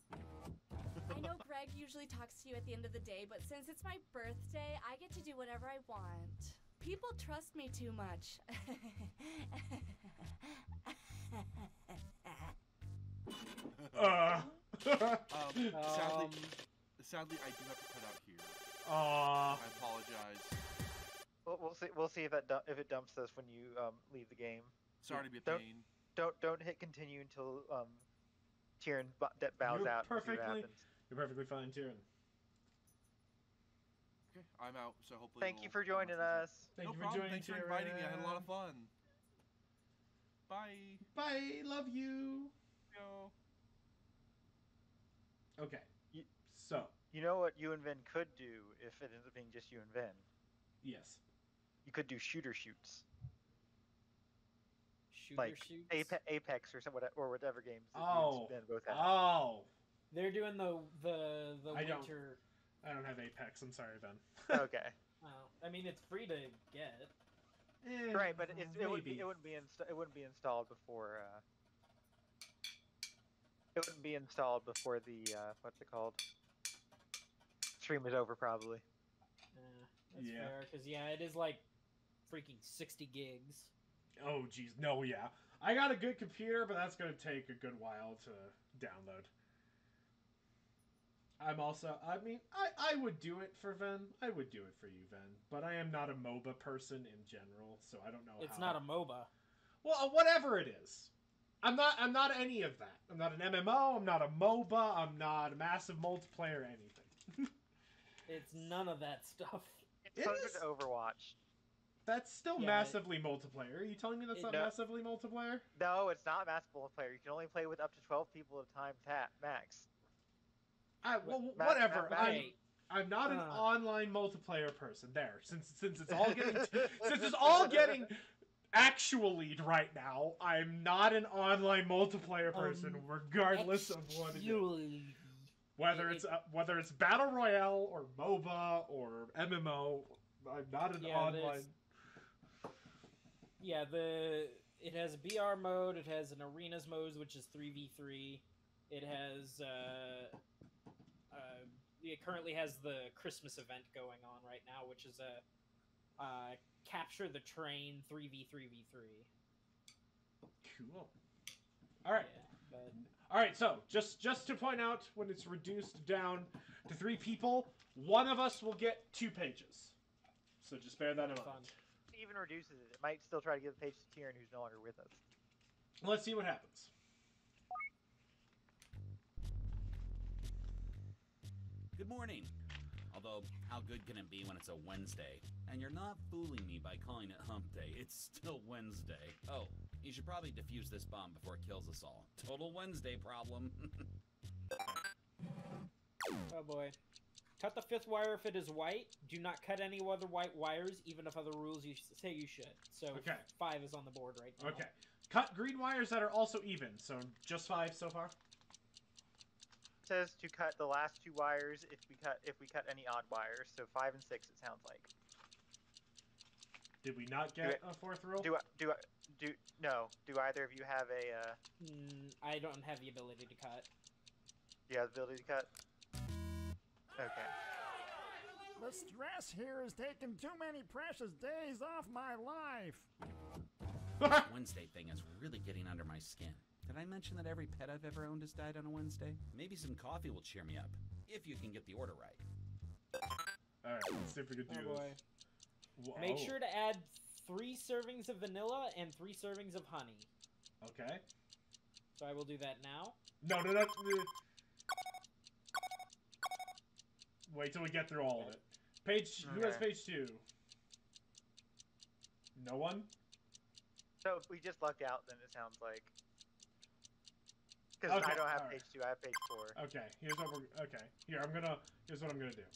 I know Greg usually talks to you at the end of the day, but since it's my birthday, I get to do whatever I want. People trust me too much. Sadly, I do have to cut out here. Aw. I apologize. We'll see if it dumps this when you leave the game. Sorry to be a Don't- pain. Don't hit continue until Tyran bows You're out. and see what perfectly- happens. You're perfectly fine, Tyran. Okay, I'm out, so hopefully Thank you we'll- for joining us. Thank No you for problem. joining, Thanks for inviting me. I had a lot Tyran. of fun. Bye. Bye. Love you. Yo. Okay. You- So, You know what you and Ven could do if it ends up being just you and Ven? yes. You could do shooter shoots. Shooter Like shoots. Apex or whatever games that Oh. you and Ven both have. Oh. They're doing the I don't- winter. I don't have Apex. I'm sorry, Ben. Okay. I mean, it's free to get. Right, but it wouldn't maybe. be installed before. It wouldn't be installed before the what's it called? Stream is over, probably. That's Yeah. fair, because it is like freaking 60 gigs. Oh, geez. No, yeah. I got a good computer, but that's going to take a good while to download. I would do it for Ven. I would do it for you, Ven. But I am not a MOBA person in general, so I don't know It's how. not a MOBA. Well, whatever it is. I'm not any of that. I'm not an MMO, I'm not a MOBA, I'm not a massive multiplayer anything. It's none of that stuff. It's It closer is? to Overwatch. That's still Yeah, massively multiplayer. Are you telling me that's not No. massively multiplayer? No, it's not mass multiplayer. You can only play with up to 12 people at a time, max. Whatever. Hey, I'm not an Uh. online multiplayer person. There, since it's all getting since it's all getting actually right now, I'm not an online multiplayer person, regardless of what it is. actually, Whether it's battle royale or MOBA or MMO, I'm not an online. Yeah, it has a BR mode. It has an arenas mode, which is 3v3. It has it currently has the Christmas event going on right now, which is a capture the train 3v3v3. Cool. All right. Yeah, but All right, so just to point out, when it's reduced down to 3 people, one of us will get 2 pages. So just bear that in mind. fun. It even reduces it. It might still try to give the page to Tyran, who's no longer with us. Let's see what happens. Good morning. Although, how good can it be when it's a Wednesday? And you're not fooling me by calling it hump day. It's still Wednesday. Oh, you should probably defuse this bomb before it kills us all. Total Wednesday problem. Oh boy. Cut the 5th wire if it is white. Do not cut any other white wires, even if other rules you say you should. So Okay. 5 is on the board right now. Okay. Cut green wires that are also even, so just 5 so far? It says to cut the last 2 wires if we cut any odd wires. So 5 and 6 it sounds like. Did we not get a 4th rule? Do either of you have a I don't have the ability to cut. do you have the ability to cut? Okay. The stress here is taking too many precious days off my life. This Wednesday thing is really getting under my skin. Did I mention that every pet I've ever owned has died on a Wednesday? Maybe some coffee will cheer me up, if you can get the order right. Alright, let's see if we can do boy. this. Whoa. Make sure to add 3 servings of vanilla and 3 servings of honey. Okay. So I will do that now. No. Wait till we get through all of it. Who has page 2? No one? So if we just lucked out, then it sounds like. Because I don't have page 2, I have page 4. Okay, here's what here's what I'm gonna do.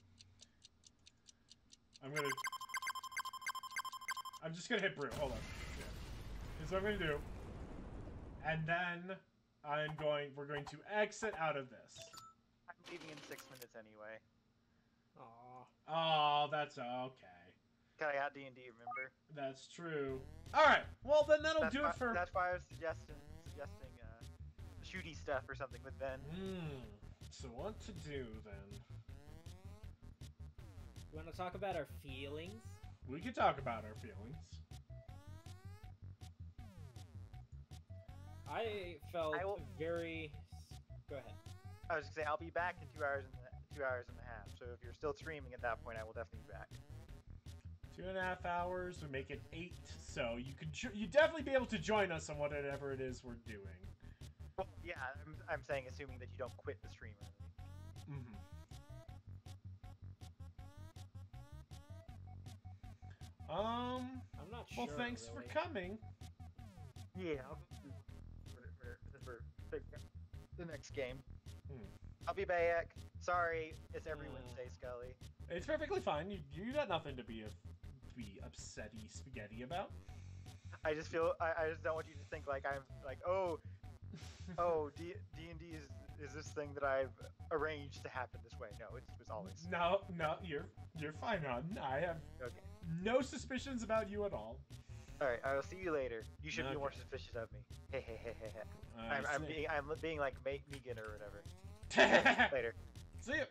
I'm just gonna hit brew. Hold on. Yeah. Here's what I'm gonna do. And then we're going to exit out of this. I'm leaving in 6 minutes anyway. Aww. Oh, that's okay. Cause I got D&D, remember? That's true. Alright, well then that'll do it for... That's why I was suggesting shooty stuff or something with Ben. So what to do then? You want to talk about our feelings? We could talk about our feelings. I felt very... Go ahead. I was gonna say, I'll be back in 2 hours and a half. So if you're still streaming at that point, I will definitely be back. 2.5 hours would make it 8, so you definitely be able to join us on whatever it is we're doing. Well, yeah, I'm saying assuming that you don't quit the stream early. I'm not sure. Well, thanks really. for coming. Yeah, for the next game. I'll be back. Sorry, it's every Wednesday, Scully. It's perfectly fine. You got nothing to be upsetty spaghetti about. I just feel I just don't want you to think like I'm like D&D is this thing that I've arranged to happen this way. No, it was always. No, you're fine, hon. I have no suspicions about you at all. All right, I will see you later. You should be more suspicious of me. Hey. I'm being like Megan or whatever. Later. See you.